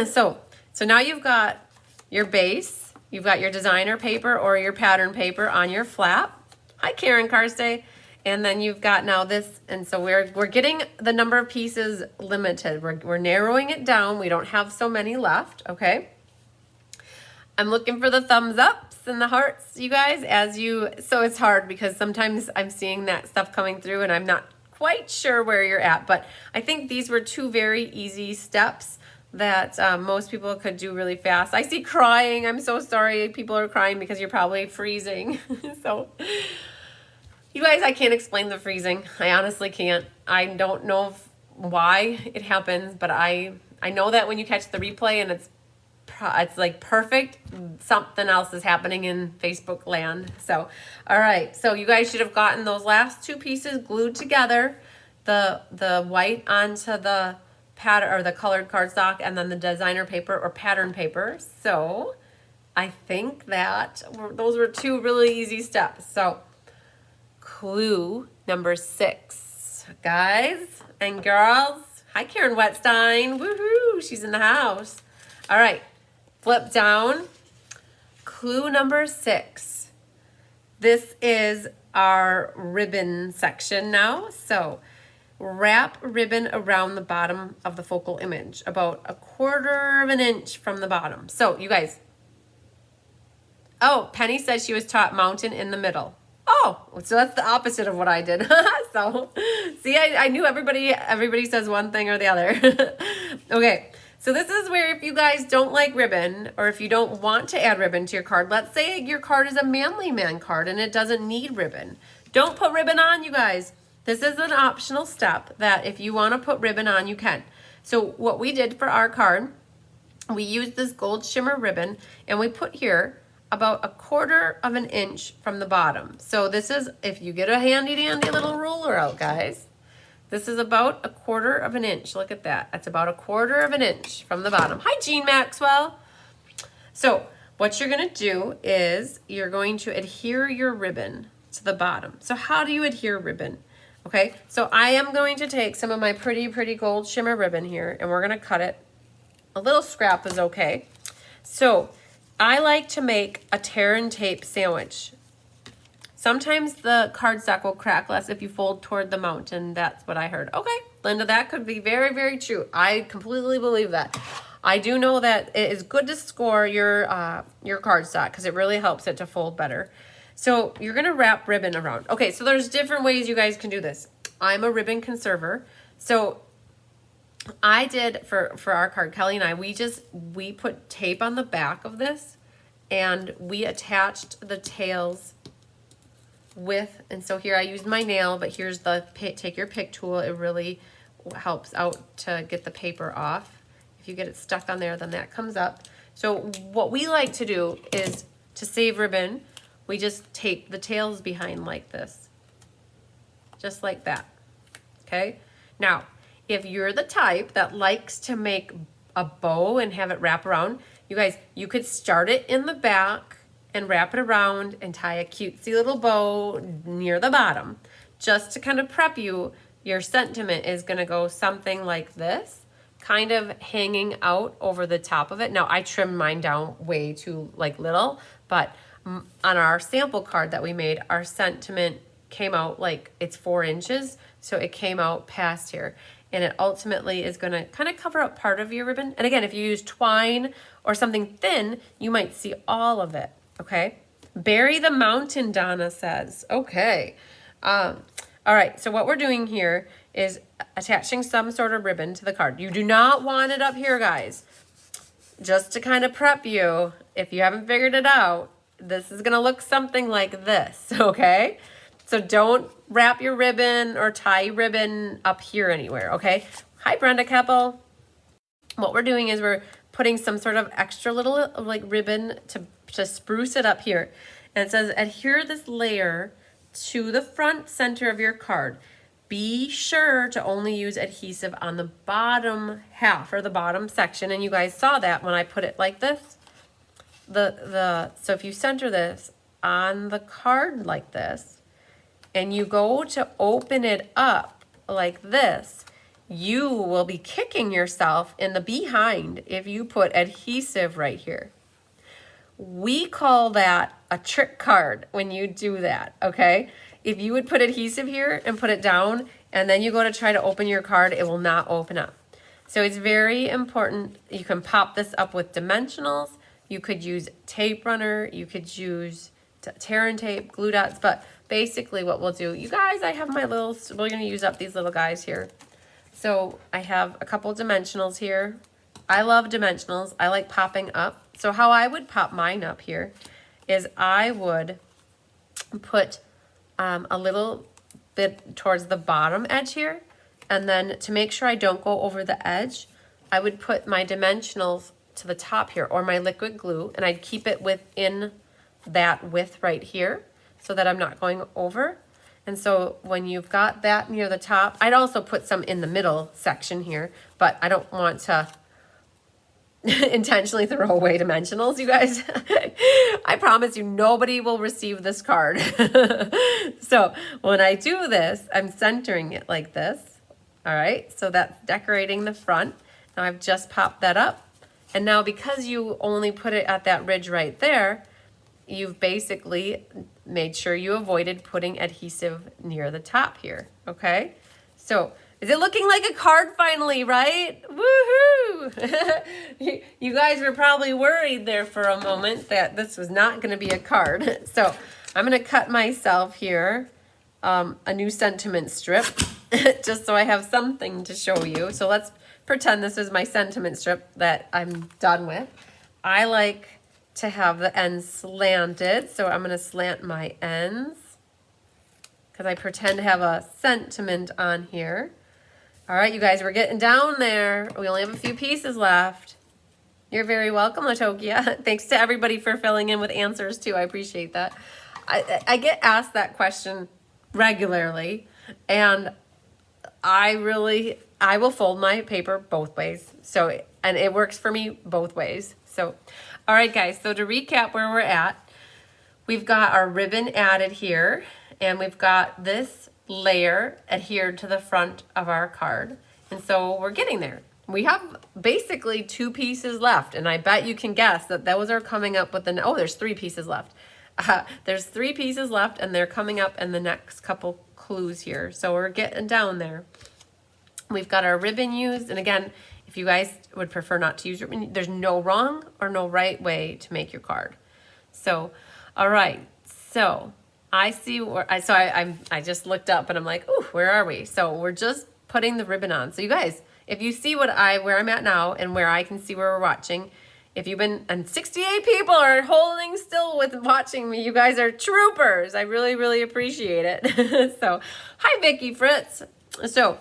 so now you've got your base, you've got your designer paper or your pattern paper on your flap. Hi, Karen Carstay. And then you've got now this, and so we're getting the number of pieces limited. We're narrowing it down. We don't have so many left, okay? I'm looking for the thumbs ups and the hearts, you guys, so it's hard because sometimes I'm seeing that stuff coming through and I'm not quite sure where you're at, but I think these were 2 very easy steps that most people could do really fast. I see crying. I'm so sorry. People are crying because you're probably freezing. So, you guys, I can't explain the freezing. I honestly can't. I don't know why it happens, but I know that when you catch the replay and it's like perfect, something else is happening in Facebook land. So, all right. So you guys should have gotten those last two pieces glued together, the white onto the pattern or the colored cardstock, and then the designer paper or pattern paper. So I think that those were two really easy steps. So clue number 6, guys and girls. Hi, Karen Wetstein. Woohoo! She's in the house. All right. Flip down. Clue number 6. This is our ribbon section now. So wrap ribbon around the bottom of the focal image, about 1/4 of an inch from the bottom. So you guys, oh, Penny said she was taught mountain in the middle. Oh, so that's the opposite of what I did. So see, I knew everybody says one thing or the other. Okay. So this is where if you guys don't like ribbon, or if you don't want to add ribbon to your card, let's say your card is a manly man card and it doesn't need ribbon. Don't put ribbon on, you guys. This is an optional step that if you want to put ribbon on, you can. So what we did for our card, we used this gold shimmer ribbon and we put here about 1/4 of an inch from the bottom. So this is, if you get a handy dandy little ruler out, guys, this is about 1/4 of an inch. Look at that. That's about 1/4 of an inch from the bottom. Hi, Jean Maxwell. So what you're going to do is you're going to adhere your ribbon to the bottom. So how do you adhere ribbon? Okay, so I am going to take some of my pretty gold shimmer ribbon here, and we're going to cut it. A little scrap is okay. So I like to make a tear and tape sandwich. Sometimes the cardstock will crack less if you fold toward the mountain. That's what I heard. Okay, Linda, that could be very true. I completely believe that. I do know that it is good to score your cardstock because it really helps it to fold better. So you're going to wrap ribbon around. Okay, so there's different ways you guys can do this. I'm a ribbon conserver. So I did for our card, Kelly and I, we put tape on the back of this and we attached the tails with, and so here I used my nail, but here's the take your pick tool. It really helps out to get the paper off. If you get it stuck on there, then that comes up. So what we like to do is to save ribbon, we just tape the tails behind like this, just like that. Okay. Now, if you're the type that likes to make a bow and have it wrap around, you guys, you could start it in the back and wrap it around and tie a cutesy little bow near the bottom. Just to kind of prep you, your sentiment is going to go something like this, kind of hanging out over the top of it. Now, I trimmed mine down way too little, but on our sample card that we made, our sentiment came out like it's 4 inches, so it came out past here. And it ultimately is going to kind of cover up part of your ribbon. And again, if you use twine or something thin, you might see all of it, okay? Bury the mountain, Donna says. Okay. All right, so what we're doing here is attaching some sort of ribbon to the card. You do not want it up here, guys. Just to kind of prep you, if you haven't figured it out, this is going to look something like this, okay? So don't wrap your ribbon or tie ribbon up here anywhere, okay? Hi, Brenda Keppel. What we're doing is we're putting some sort of extra little ribbon to spruce it up here. And it says adhere this layer to the front center of your card. Be sure to only use adhesive on the bottom half or the bottom section. And you guys saw that when I put it like this. So if you center this on the card like this, and you go to open it up like this, you will be kicking yourself in the behind if you put adhesive right here. We call that a trick card when you do that, okay? If you would put adhesive here and put it down, and then you go to try to open your card, it will not open up. So it's very important. You can pop this up with dimensionals. You could use tape runner. You could use tear and tape, glue dots, but basically what we'll do, you guys, I have my little, we're going to use up these little guys here. So I have a couple dimensionals here. I love dimensionals. I like popping up. So how I would pop mine up here is I would put a little bit towards the bottom edge here. And then to make sure I don't go over the edge, I would put my dimensionals to the top here, or my liquid glue, and I'd keep it within that width right here so that I'm not going over. And so when you've got that near the top, I'd also put some in the middle section here, but I don't want to intentionally throw away dimensionals, you guys. I promise you, nobody will receive this card. So when I do this, I'm centering it like this. All right, so that's decorating the front. Now I've just popped that up. And now because you only put it at that ridge right there, you've basically made sure you avoided putting adhesive near the top here, okay? So is it looking like a card finally, right? Woohoo! You guys were probably worried there for a moment that this was not gonna be a card. So I'm gonna cut myself here a new sentiment strip just so I have something to show you. So let's pretend this is my sentiment strip that I'm done with. I like to have the ends slanted, so I'm going to slant my ends because I pretend to have a sentiment on here. All right, you guys, we're getting down there. We only have a few pieces left. You're very welcome, Latokia. Thanks to everybody for filling in with answers too. I appreciate that. I get asked that question regularly, and I will fold my paper both ways. So, and it works for me both ways. So, all right, guys. So to recap where we're at, we've got our ribbon added here, and we've got this layer adhered to the front of our card. And so we're getting there. We have basically 2 pieces left, and I bet you can guess that those are coming up with oh, there's 3 pieces left. There's 3 pieces left, and they're coming up in the next couple clues here. So we're getting down there. We've got our ribbon used, and again, if you guys would prefer not to use ribbon, there's no wrong or no right way to make your card. So, all right. So I see where I just looked up and I'm like, ooh, where are we? So we're just putting the ribbon on. So you guys, if you see where I'm at now and where I can see where we're watching, if you've been, and 68 people are holding still with watching me, you guys are troopers. I really, really appreciate it. So, hi, Vicky Fritz. So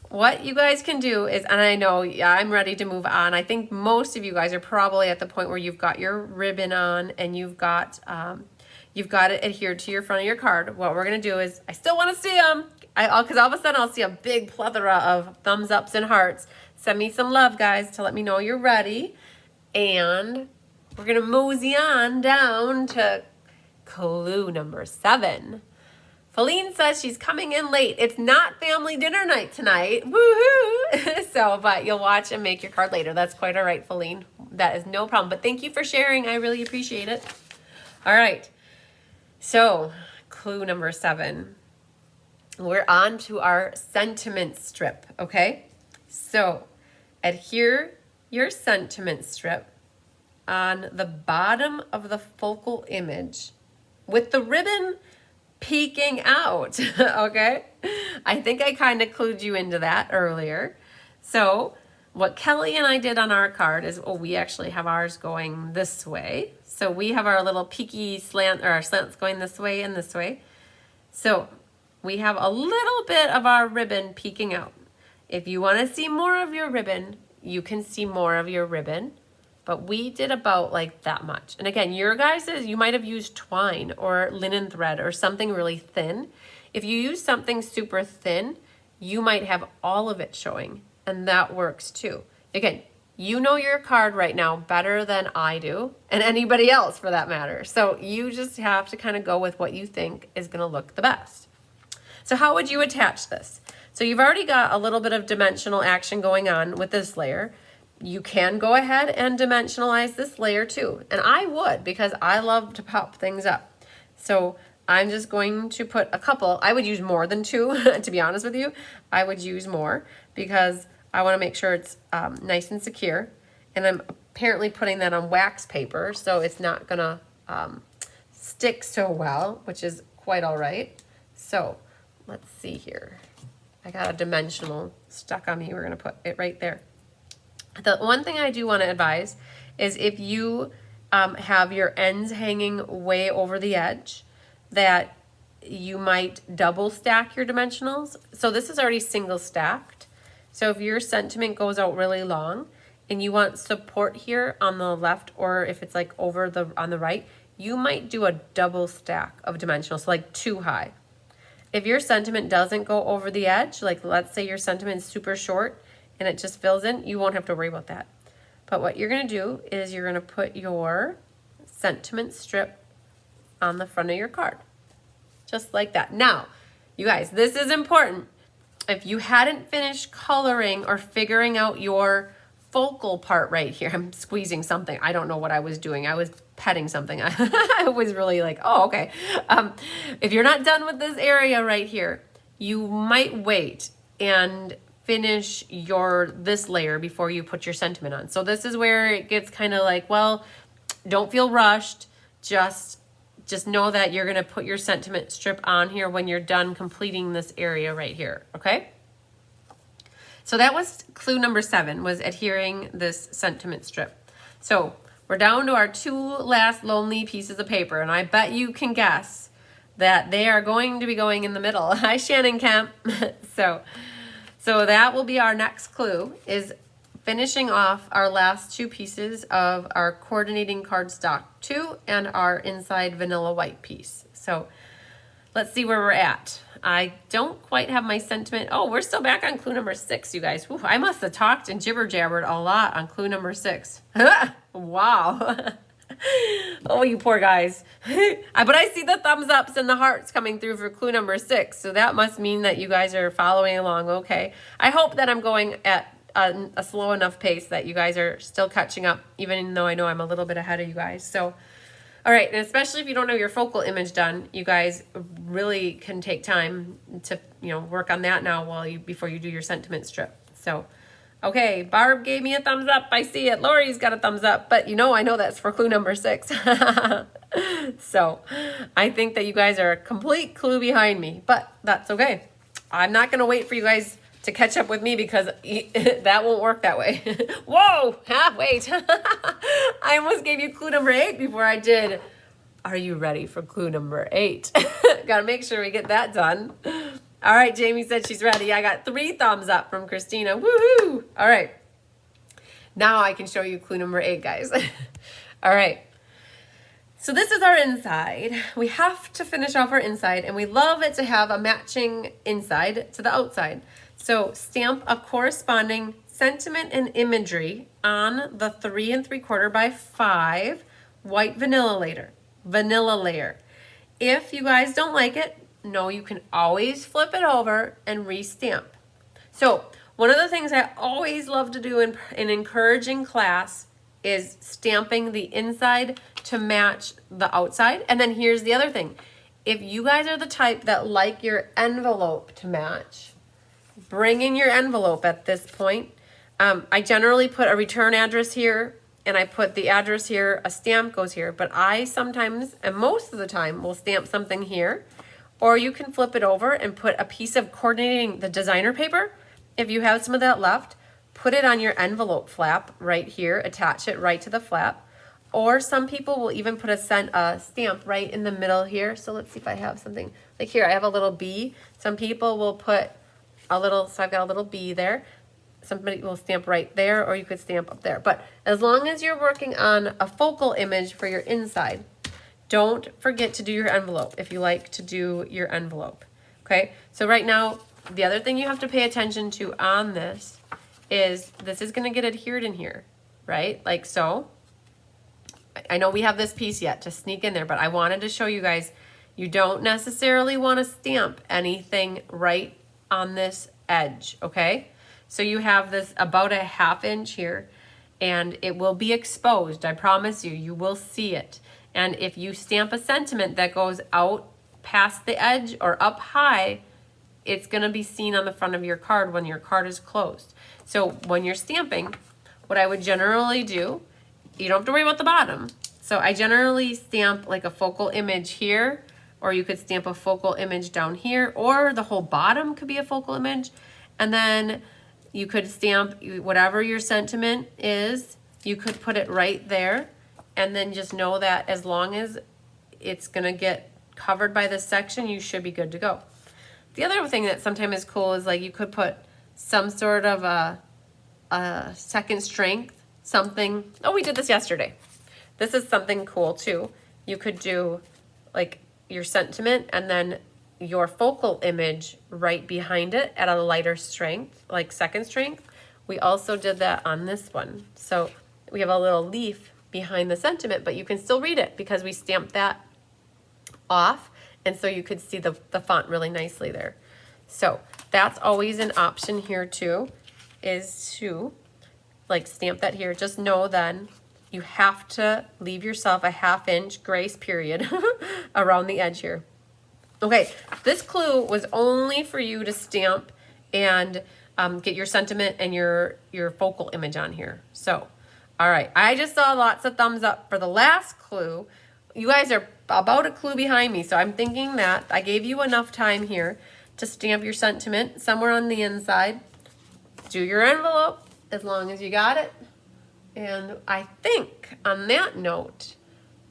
what you guys can do is, and I know, yeah, I'm ready to move on. I think most of you guys are probably at the point where you've got your ribbon on and you've got it adhered to your front of your card. What we're gonna do is, I still want to see them, because all of a sudden I'll see a big plethora of thumbs ups and hearts. Send me some love, guys, to let me know you're ready. And we're gonna mosey on down to clue number 7. Feline says she's coming in late. It's not family dinner night tonight. Woohoo! So, but you'll watch and make your card later. That's quite all right, Feline. That is no problem. But thank you for sharing. I really appreciate it. All right. So, clue number 7. We're on to our sentiment strip, okay? So, adhere your sentiment strip on the bottom of the focal image with the ribbon peeking out, okay? I think I kind of clued you into that earlier. So what Kelly and I did on our card is, we actually have ours going this way. So we have our little peaky slant, or our slants going this way and this way. So we have a little bit of our ribbon peeking out. If you want to see more of your ribbon, you can see more of your ribbon. But we did about like that much. And again, your guys', you might have used twine or linen thread or something really thin. If you use something super thin, you might have all of it showing, and that works too. Again, you know your card right now better than I do, and anybody else for that matter. So you just have to kind of go with what you think is gonna look the best. So how would you attach this? So you've already got a little bit of dimensional action going on with this layer. You can go ahead and dimensionalize this layer too. And I would, because I love to pop things up. So I'm just going to put a couple. I would use more than 2, to be honest with you. I would use more because I want to make sure it's nice and secure. And I'm apparently putting that on wax paper, so it's not gonna stick so well, which is quite all right. So let's see here. I got a dimensional stuck on me. We're gonna put it right there. The one thing I do want to advise is if you have your ends hanging way over the edge, that you might double stack your dimensionals. So this is already single stacked. So if your sentiment goes out really long and you want support here on the left, or if it's like over on the right, you might do a double stack of dimensionals, so like 2 high. If your sentiment doesn't go over the edge, like let's say your sentiment is super short and it just fills in, you won't have to worry about that. But what you're gonna do is you're gonna put your sentiment strip on the front of your card, just like that. Now, you guys, this is important. If you hadn't finished coloring or figuring out your focal part right here, I'm squeezing something. I don't know what I was doing. I was petting something. I was really like, oh, okay. If you're not done with this area right here, you might wait and finish this layer before you put your sentiment on. So this is where it gets kind of like, well, don't feel rushed. Just know that you're gonna put your sentiment strip on here when you're done completing this area right here, okay? So that was clue number 7, was adhering this sentiment strip. So we're down to our 2 last lonely pieces of paper, and I bet you can guess that they are going to be going in the middle. Hi, Shannon Kemp. So that will be our next clue, is finishing off our last 2 pieces of our coordinating cardstock 2 and our inside vanilla white piece. So let's see where we're at. I don't quite have my sentiment. Oh, we're still back on clue number 6, you guys. Whew, I must have talked and jibber-jabbered a lot on clue number 6. Wow. Oh, you poor guys. But I see the thumbs ups and the hearts coming through for clue number 6. So that must mean that you guys are following along okay. I hope that I'm going at a slow enough pace that you guys are still catching up, even though I know I'm a little bit ahead of you guys. So, all right, and especially if you don't know your focal image done, you guys really can take time to, work on that now before you do your sentiment strip. So, okay, Barb gave me a thumbs up. I see it. Lori's got a thumbs up, but I know that's for clue number 6. So, I think that you guys are a complete clue behind me, but that's okay. I'm not going to wait for you guys to catch up with me because that won't work that way. Whoa, wait. I almost gave you clue number 8 before I did. Are you ready for clue number 8? Gotta make sure we get that done. All right, Jamie said she's ready. I got 3 thumbs up from Christina. Woohoo! All right. Now I can show you clue number 8, guys. All right. So this is our inside. We have to finish off our inside, and we love it to have a matching inside to the outside. So stamp a corresponding sentiment and imagery on the 3 3/4 by 5 white vanilla layer. If you guys don't like it, you can always flip it over and re-stamp. So one of the things I always love to do in encouraging class is stamping the inside to match the outside. And then here's the other thing. If you guys are the type that like your envelope to match, bring in your envelope at this point. I generally put a return address here, and I put the address here, a stamp goes here, but I sometimes, and most of the time, will stamp something here, or you can flip it over and put a piece of coordinating the designer paper. If you have some of that left, put it on your envelope flap right here, attach it right to the flap, or some people will even put a stamp right in the middle here. So let's see if I have something, like here, I have a little bee. Some people will put so I've got a little bee there. Somebody will stamp right there, or you could stamp up there. But as long as you're working on a focal image for your inside, don't forget to do your envelope if you like to do your envelope. Okay, so right now, the other thing you have to pay attention to on this is going to get adhered in here, right? Like so. I know we have this piece yet to sneak in there, but I wanted to show you guys, you don't necessarily want to stamp anything right on this edge, okay? So you have this about a 1/2 inch here, and it will be exposed. I promise you, you will see it. And if you stamp a sentiment that goes out past the edge or up high, it's gonna be seen on the front of your card when your card is closed. So when you're stamping, what I would generally do, you don't have to worry about the bottom. So I generally stamp like a focal image here, or you could stamp a focal image down here, or the whole bottom could be a focal image. And then you could stamp whatever your sentiment is. You could put it right there, and then just know that as long as it's gonna get covered by this section, you should be good to go. The other thing that sometimes is cool is like you could put some sort of a second strength, something. Oh, we did this yesterday. This is something cool too. You could do like your sentiment and then your focal image right behind it at a lighter strength, like second strength. We also did that on this one. So we have a little leaf behind the sentiment, but you can still read it because we stamped that off. And so you could see the font really nicely there. So that's always an option here too, is to like stamp that here. Just know then you have to leave yourself a 1/2 inch grace period around the edge here. Okay, this clue was only for you to stamp and get your sentiment and your focal image on here. So, all right, I just saw lots of thumbs up for the last clue. You guys are about a clue behind me, so I'm thinking that I gave you enough time here to stamp your sentiment somewhere on the inside. Do your envelope as long as you got it. And I think on that note,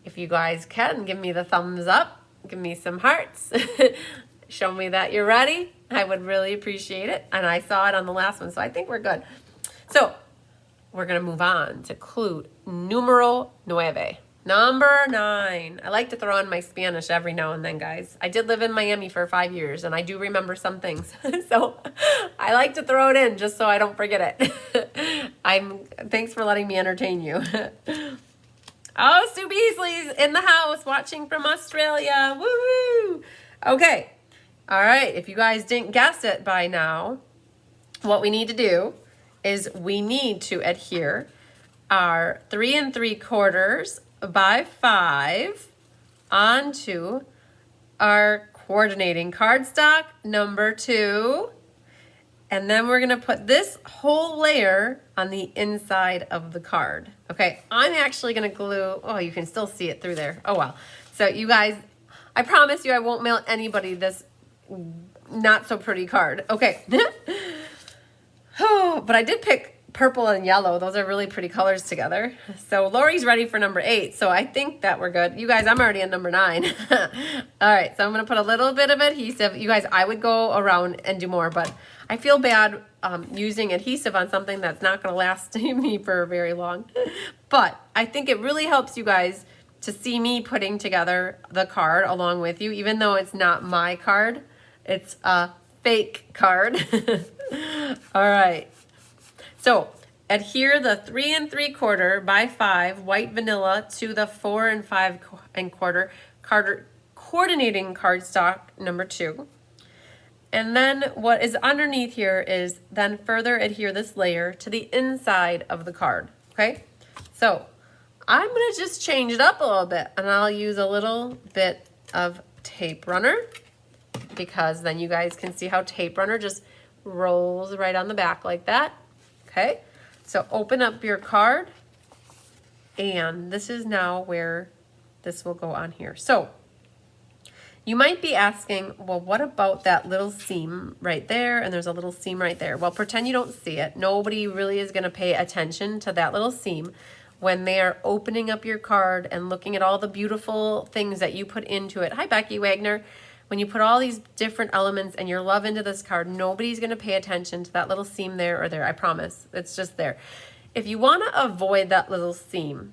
if you guys can, give me the thumbs up. Give me some hearts. Show me that you're ready. I would really appreciate it. And I saw it on the last one, so I think we're good. So we're going to move on to clue numero 9. Number 9. I like to throw in my Spanish every now and then, guys. I did live in Miami for 5 years, and I do remember some things. So I like to throw it in just so I don't forget it. Thanks for letting me entertain you. Oh, Sue Beasley's in the house watching from Australia. Woohoo! Okay. All right. If you guys didn't guess it by now, what we need to do is we need to adhere our 3 3/4 by 5 onto our coordinating cardstock number 2. And then we're going to put this whole layer on the inside of the card. Okay, I'm actually going to glue, oh, you can still see it through there. Oh, well. So you guys, I promise you I won't mail anybody this not so pretty card. Okay. Oh, but I did pick purple and yellow. Those are really pretty colors together. So Lori's ready for number 8. So I think that we're good. You guys, I'm already on number 9. All right, so I'm going to put a little bit of adhesive. You guys, I would go around and do more, but I feel bad using adhesive on something that's not going to last me for very long. But I think it really helps you guys to see me putting together the card along with you, even though it's not my card. It's a fake card. All right. So adhere the 3 3/4 by 5 white vanilla to the 4 5 1/4 coordinating cardstock number 2. And then what is underneath here is then further adhere this layer to the inside of the card. Okay, so I'm gonna just change it up a little bit, and I'll use a little bit of tape runner, because then you guys can see how tape runner just rolls right on the back like that. Okay, so open up your card, and this is now where this will go on here. So you might be asking, well, what about that little seam right there? And there's a little seam right there. Well, pretend you don't see it. Nobody really is going to pay attention to that little seam when they are opening up your card and looking at all the beautiful things that you put into it. Hi, Becky Wagner. When you put all these different elements and your love into this card, nobody's going to pay attention to that little seam there or there. I promise. It's just there. If you want to avoid that little seam,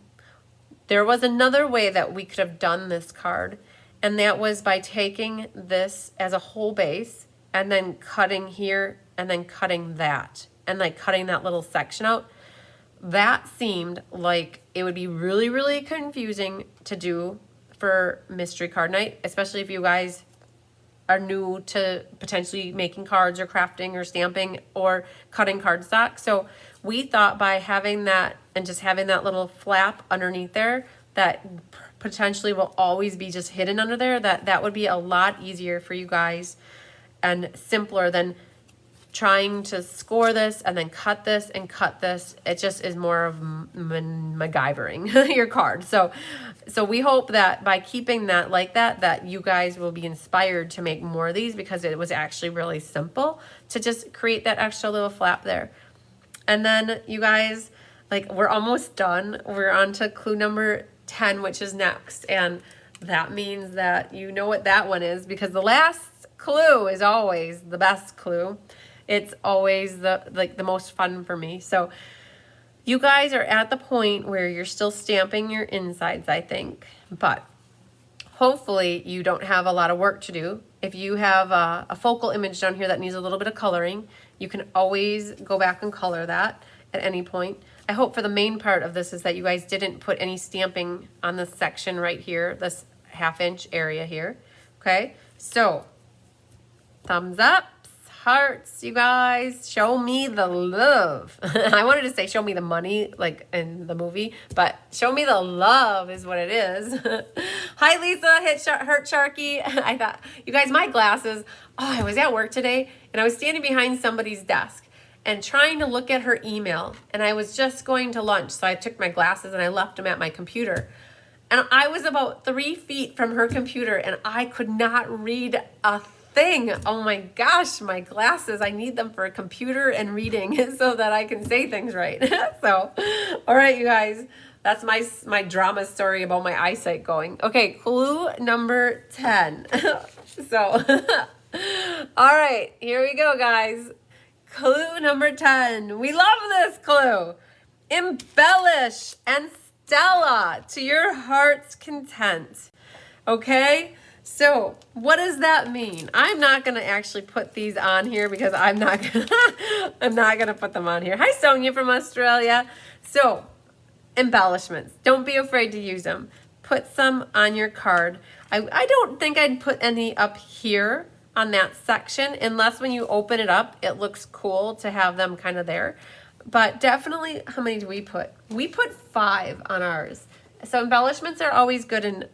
there was another way that we could have done this card, and that was by taking this as a whole base and then cutting here and then cutting that and like cutting that little section out. That seemed like it would be really, really confusing to do for Mystery Card Night, especially if you guys are new to potentially making cards or crafting or stamping or cutting cardstock. So we thought by having that and just having that little flap underneath there that potentially will always be just hidden under there, that would be a lot easier for you guys and simpler than trying to score this and then cut this and cut this. It just is more of MacGyvering your card. So we hope that by keeping that like that, that you guys will be inspired to make more of these, because it was actually really simple to just create that extra little flap there. And then you guys, like, we're almost done. We're on to clue number 10, which is next. And that means that you know what that one is, because the last clue is always the best clue. It's always the most fun for me. So you guys are at the point where you're still stamping your insides, I think, but hopefully you don't have a lot of work to do. If you have a focal image down here that needs a little bit of coloring, you can always go back and color that at any point. I hope for the main part of this is that you guys didn't put any stamping on this section right here, this 1/2 inch area here. Okay, so thumbs up, hearts, you guys. Show me the love. I wanted to say show me the money, like in the movie, but show me the love is what it is. Hi, Lisa, Hurt Sharky. I thought, you guys, my glasses. Oh, I was at work today, and I was standing behind somebody's desk and trying to look at her email, and I was just going to lunch, so I took my glasses and I left them at my computer. And I was about 3 feet from her computer, and I could not read a thing. Oh my gosh, my glasses, I need them for a computer and reading so that I can say things right. So, all right, you guys, that's my drama story about my eyesight going. Okay, clue number 10. So, all right, here we go, guys. Clue number 10. We love this clue. Embellish and Stella to your heart's content. Okay? So, what does that mean? I'm not going to actually put these on here because I'm not going to put them on here. Hi, Sonia from Australia. So, embellishments. Don't be afraid to use them. Put some on your card. I don't think I'd put any up here on that section, unless when you open it up, it looks cool to have them kind of there. But definitely, how many do we put? We put 5 on ours. So embellishments are always good in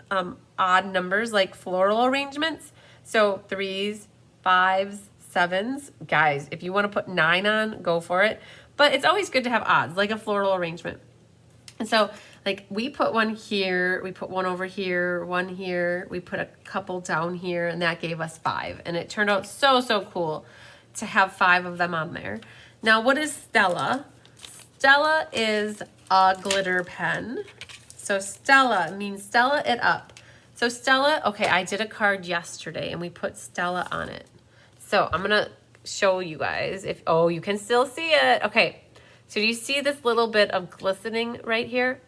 odd numbers, like floral arrangements. So 3s, 5s, 7s. Guys, if you want to put 9 on, go for it. But it's always good to have odds, like a floral arrangement. And so, like, we put one here, we put one over here, one here, we put a couple down here, and that gave us 5. And it turned out so, so cool to have 5 of them on there. Now, what is Stella? Stella is a glitter pen. So Stella means Stella it up. So Stella, okay, I did a card yesterday and we put Stella on it. So I'm gonna show you guys if, oh, you can still see it. Okay, so do you see this little bit of glistening right here?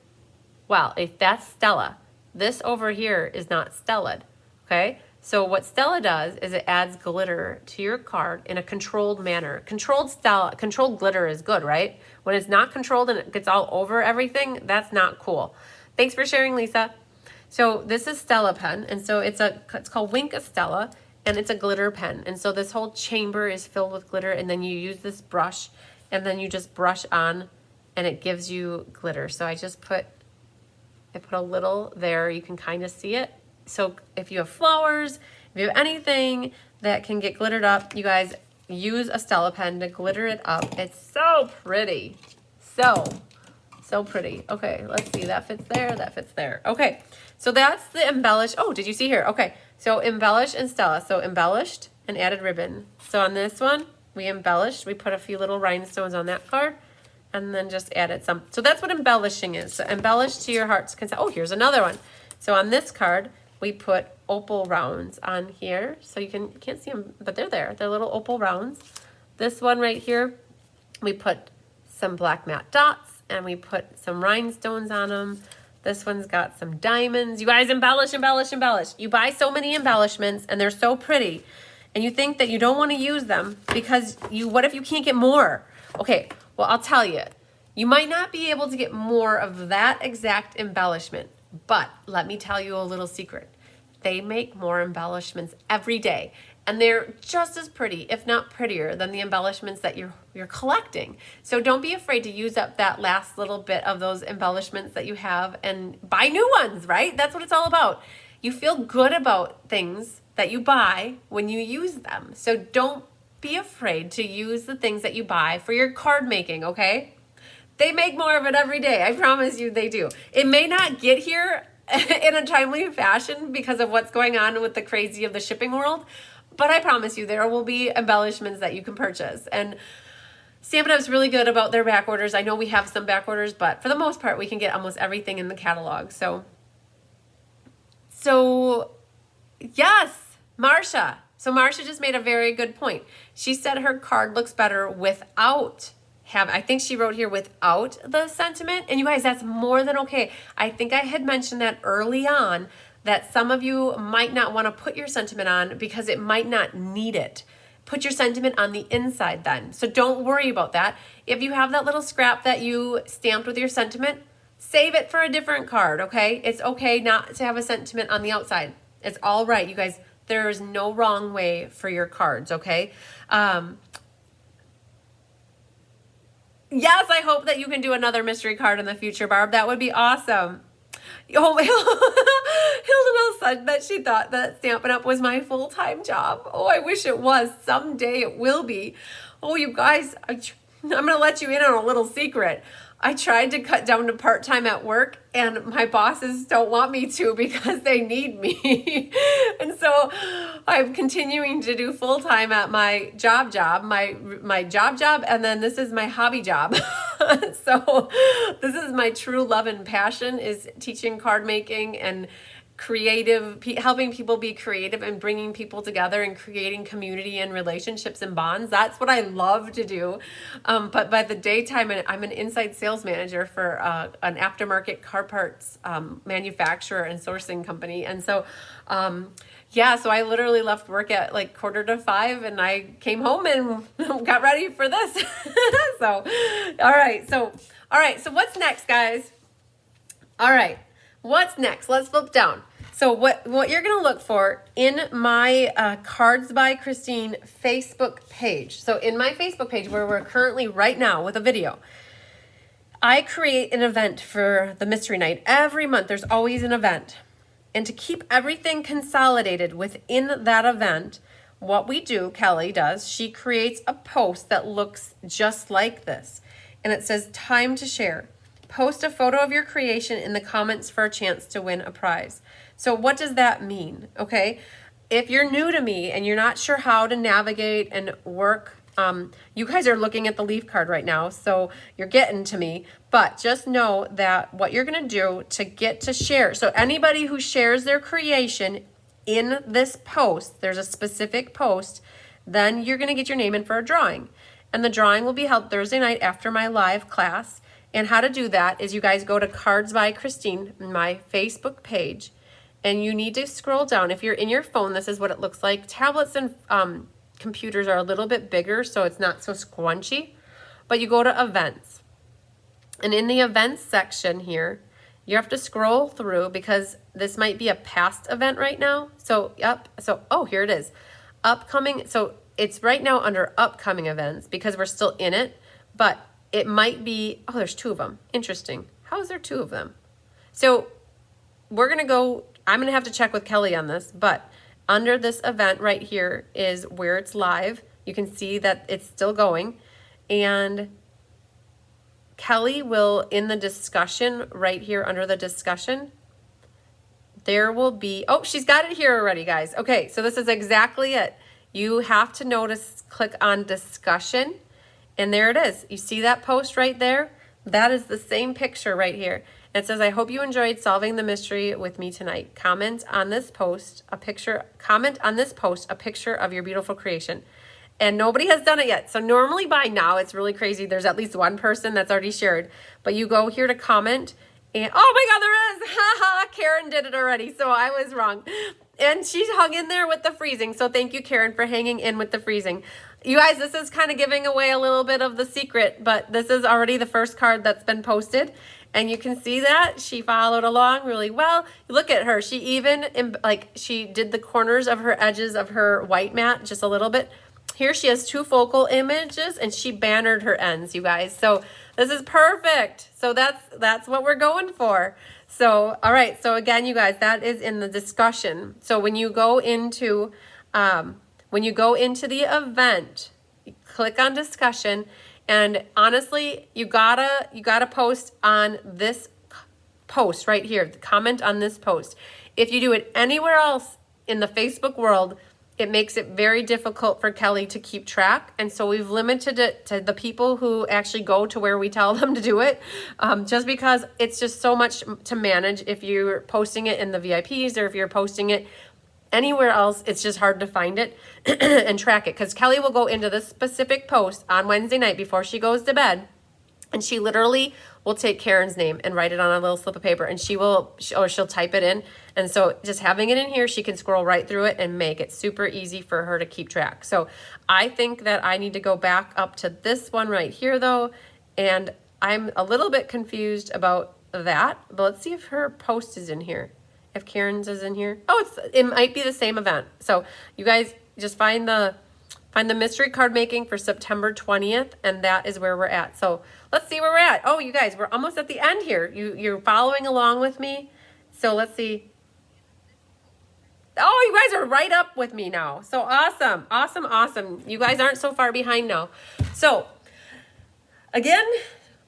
Well, if that's Stella, this over here is not Stella'd, okay? So what Stella does is it adds glitter to your card in a controlled manner. Controlled glitter is good, right? When it's not controlled and it gets all over everything, that's not cool. Thanks for sharing, Lisa. So this is Stella pen, and so it's called Wink a Stella, and it's a glitter pen. And so this whole chamber is filled with glitter, and then you use this brush, and then you just brush on, and it gives you glitter. So I put a little there. You can kind of see it. So if you have flowers, if you have anything that can get glittered up, you guys use a Stella pen to glitter it up. It's so pretty. So pretty. Okay, let's see. That fits there. That fits there. Okay, so that's the embellish. Oh, did you see here? Okay, so embellish and Stella. So embellished and added ribbon. So on this one, we embellished. We put a few little rhinestones on that card and then just added some. So that's what embellishing is. So embellish to your heart's content. Oh, here's another one. So on this card, we put opal rounds on here. So you can't see them, but they're there. They're little opal rounds. This one right here, we put some black matte dots and we put some rhinestones on them. This one's got some diamonds. You guys embellish, embellish, embellish. You buy so many embellishments and they're so pretty and you think that you don't want to use them because what if you can't get more? Okay, well, I'll tell you. You might not be able to get more of that exact embellishment, but let me tell you a little secret. They make more embellishments every day, and they're just as pretty, if not prettier, than the embellishments that you're collecting. So don't be afraid to use up that last little bit of those embellishments that you have and buy new ones, right? That's what it's all about. You feel good about things that you buy when you use them. So don't be afraid to use the things that you buy for your card making, okay? They make more of it every day. I promise you they do. It may not get here in a timely fashion because of what's going on with the crazy of the shipping world, but I promise you there will be embellishments that you can purchase. And Stampin' Up's really good about their back orders. I know we have some back orders, but for the most part, we can get almost everything in the catalog. So yes, Marsha. So Marsha just made a very good point. She said her card looks better without I think she wrote here without the sentiment. And you guys, that's more than okay. I think I had mentioned that early on that some of you might not want to put your sentiment on because it might not need it. Put your sentiment on the inside then. So don't worry about that. If you have that little scrap that you stamped with your sentiment, save it for a different card, okay? It's okay not to have a sentiment on the outside. It's all right, you guys. There's no wrong way for your cards, okay? Yes, I hope that you can do another mystery card in the future, Barb. That would be awesome. Oh, Hilda said that she thought that Stampin' Up was my full-time job. Oh, I wish it was. Someday it will be. Oh, you guys, I'm going to let you in on a little secret. I tried to cut down to part-time at work, and my bosses don't want me to because they need me. And so I'm continuing to do full-time at my job, my job, and then this is my hobby job. So this is my true love and passion, is teaching card making and helping people be creative and bringing people together and creating community and relationships and bonds. That's what I love to do. But by the daytime, I'm an inside sales manager for an aftermarket car parts manufacturer and sourcing company. And so, so I literally left work at like 4:45 and I came home and got ready for this. So, all right. So what's next, guys? All right. What's next? Let's flip down. So what you're going to look for in my Cards by Christine Facebook page. So in my Facebook page, where we're currently right now with a video, I create an event for the Mystery Night. Every month, there's always an event. And to keep everything consolidated within that event, what we do, Kelly does, she creates a post that looks just like this. And it says, time to share. Post a photo of your creation in the comments for a chance to win a prize. So what does that mean? Okay, if you're new to me and you're not sure how to navigate and work, you guys are looking at the leaf card right now, so you're getting to me. But just know that what you're going to do to get to share. So anybody who shares their creation in this post, there's a specific post, then you're going to get your name in for a drawing. And the drawing will be held Thursday night after my live class. And how to do that is you guys go to Cards by Christine, my Facebook page, and you need to scroll down. If you're in your phone, this is what it looks like. Tablets and computers are a little bit bigger, so it's not so squunchy. But you go to events. And in the events section here, you have to scroll through because this might be a past event right now. So, here it is. Upcoming, so it's right now under upcoming events because we're still in it, but it might be, there's two of them. Interesting. How is there two of them? So I'm going to have to check with Kelly on this, but under this event right here is where it's live. You can see that it's still going. And Kelly will, in the discussion right here under the discussion, there will be, she's got it here already, guys. Okay, so this is exactly it. You have to click on discussion. And there it is. You see that post right there? That is the same picture right here. It says, I hope you enjoyed solving the mystery with me tonight. Comment on this post a picture of your beautiful creation. And nobody has done it yet. So normally by now, it's really crazy. There's at least one person that's already shared. But you go here to comment and, oh my God, there is. Haha, Karen did it already. So I was wrong. And she hung in there with the freezing. So thank you, Karen, for hanging in with the freezing. You guys, this is kind of giving away a little bit of the secret, but this is already the first card that's been posted. And you can see that she followed along really well. Look at her. She even, she did the corners of her edges of her white mat just a little bit. Here she has two focal images and she bannered her ends, you guys. So this is perfect. So that's what we're going for. So, all right. So again, you guys, that is in the discussion. So when you go into, when you go into the event, click on discussion, and honestly, you gotta post on this post right here. Comment on this post. If you do it anywhere else in the Facebook world, it makes it very difficult for Kelly to keep track. And so we've limited it to the people who actually go to where we tell them to do it, just because it's just so much to manage. If you're posting it in the VIPs or if you're posting it anywhere else, it's just hard to find it and track it. Because Kelly will go into this specific post on Wednesday night before she goes to bed, and she literally will take Karen's name and write it on a little slip of paper, and she'll type it in. And so just having it in here, she can scroll right through it and make it super easy for her to keep track. So I think that I need to go back up to this one right here though, and I'm a little bit confused about that, but let's see if her post is in here. If Karen's is in here. Oh, it might be the same event. So you guys just find the mystery card making for September 20th, and that is where we're at. So let's see where we're at. Oh, you guys, we're almost at the end here. You're following along with me. So let's see. Oh, you guys are right up with me now. So awesome, awesome, awesome. You guys aren't so far behind now. So again,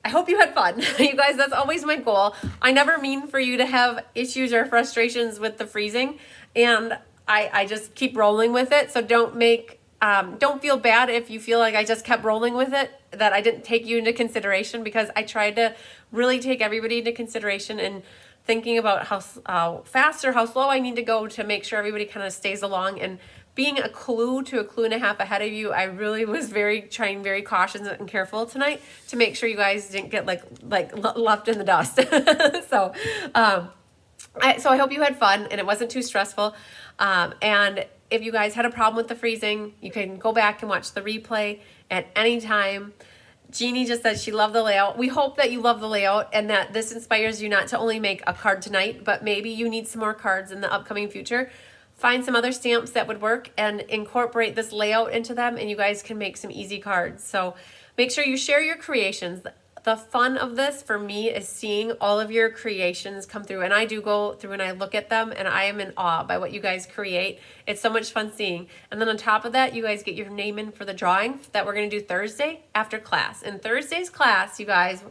I hope you had fun. You guys, that's always my goal. I never mean for you to have issues or frustrations with the freezing, and I just keep rolling with it. So don't feel bad if you feel like I just kept rolling with it, that I didn't take you into consideration, because I tried to really take everybody into consideration and thinking about how fast or how slow I need to go to make sure everybody kind of stays along. And being a clue to a clue and a half ahead of you, I really was trying very cautious and careful tonight to make sure you guys didn't get like left in the dust. So I hope you had fun and it wasn't too stressful. And if you guys had a problem with the freezing, you can go back and watch the replay at any time. Jeannie just said she loved the layout. We hope that you love the layout and that this inspires you not to only make a card tonight, but maybe you need some more cards in the upcoming future. Find some other stamps that would work and incorporate this layout into them, and you guys can make some easy cards. So make sure you share your creations. The fun of this for me is seeing all of your creations come through, and I do go through and I look at them and I am in awe by what you guys create. It's so much fun seeing. And then on top of that, you guys get your name in for the drawing that we're going to do Thursday after class. In Thursday's class, you guys,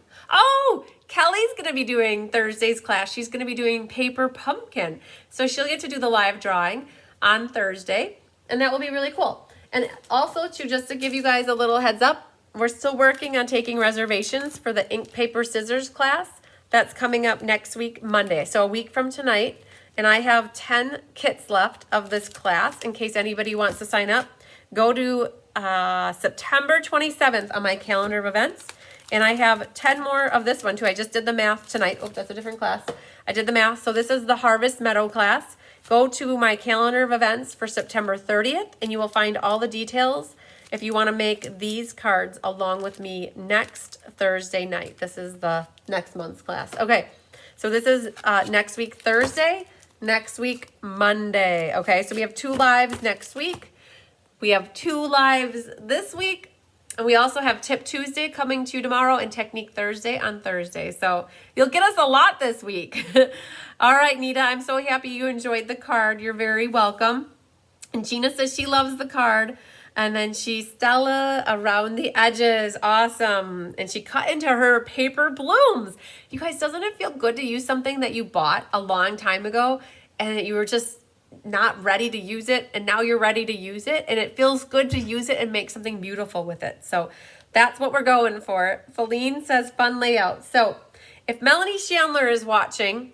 Kelly's going to be doing Thursday's class. She's going to be doing paper pumpkin. So she'll get to do the live drawing on Thursday, and that will be really cool. And also just to give you guys a little heads up, we're still working on taking reservations for the ink, paper, scissors class. That's coming up next week, Monday. So a week from tonight. And I have 10 kits left of this class in case anybody wants to sign up. Go to September 27th on my calendar of events. And I have 10 more of this one too. I just did the math tonight. Oh, that's a different class. I did the math. So this is the Harvest Meadow class. Go to my calendar of events for September 30th and you will find all the details if you want to make these cards along with me next Thursday night. This is the next month's class. Okay, so this is next week Thursday, next week Monday. Okay, so we have 2 lives next week. We have 2 lives this week. And we also have Tip Tuesday coming to you tomorrow and Technique Thursday on Thursday. So you'll get us a lot this week. All right, Nita, I'm so happy you enjoyed the card. You're very welcome. And Gina says she loves the card. And then she's Stella around the edges. Awesome. And she cut into her paper blooms. You guys, doesn't it feel good to use something that you bought a long time ago and you were just not ready to use it, and now you're ready to use it, and it feels good to use it and make something beautiful with it. So that's what we're going for. Feline says fun layout. So if Melanie Chandler is watching,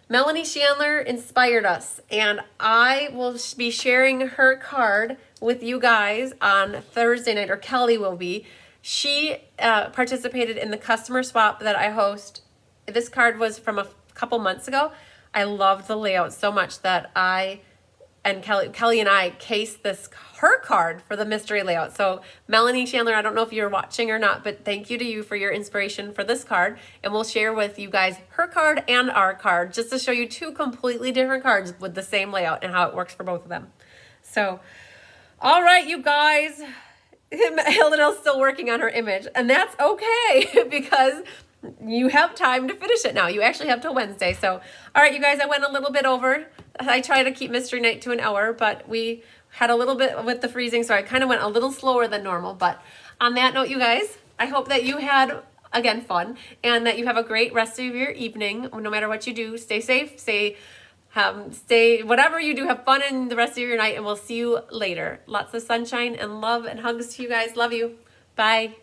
Melanie Chandler inspired us, and I will be sharing her card with you guys on Thursday night, or Kelly will be. She participated in the customer swap that I host. This card was from a couple months ago. I loved the layout so much that Kelly and I cased her card for the mystery layout. So Melanie Chandler, I don't know if you're watching or not, but thank you to you for your inspiration for this card. And we'll share with you guys her card and our card just to show you 2 completely different cards with the same layout and how it works for both of them. So, all right, you guys. Helenel's still working on her image, and that's okay because you have time to finish it now. You actually have till Wednesday. So, all right, you guys, I went a little bit over. I try to keep Mystery Night to an hour, but we Had a little bit with the freezing, so I kind of went a little slower than normal. But on that note, you guys, I hope that you had, again, fun, and that you have a great rest of your evening. No matter what you do, stay safe, stay whatever you do, have fun in the rest of your night, and we'll see you later. Lots of sunshine and love and hugs to you guys. Love you. Bye.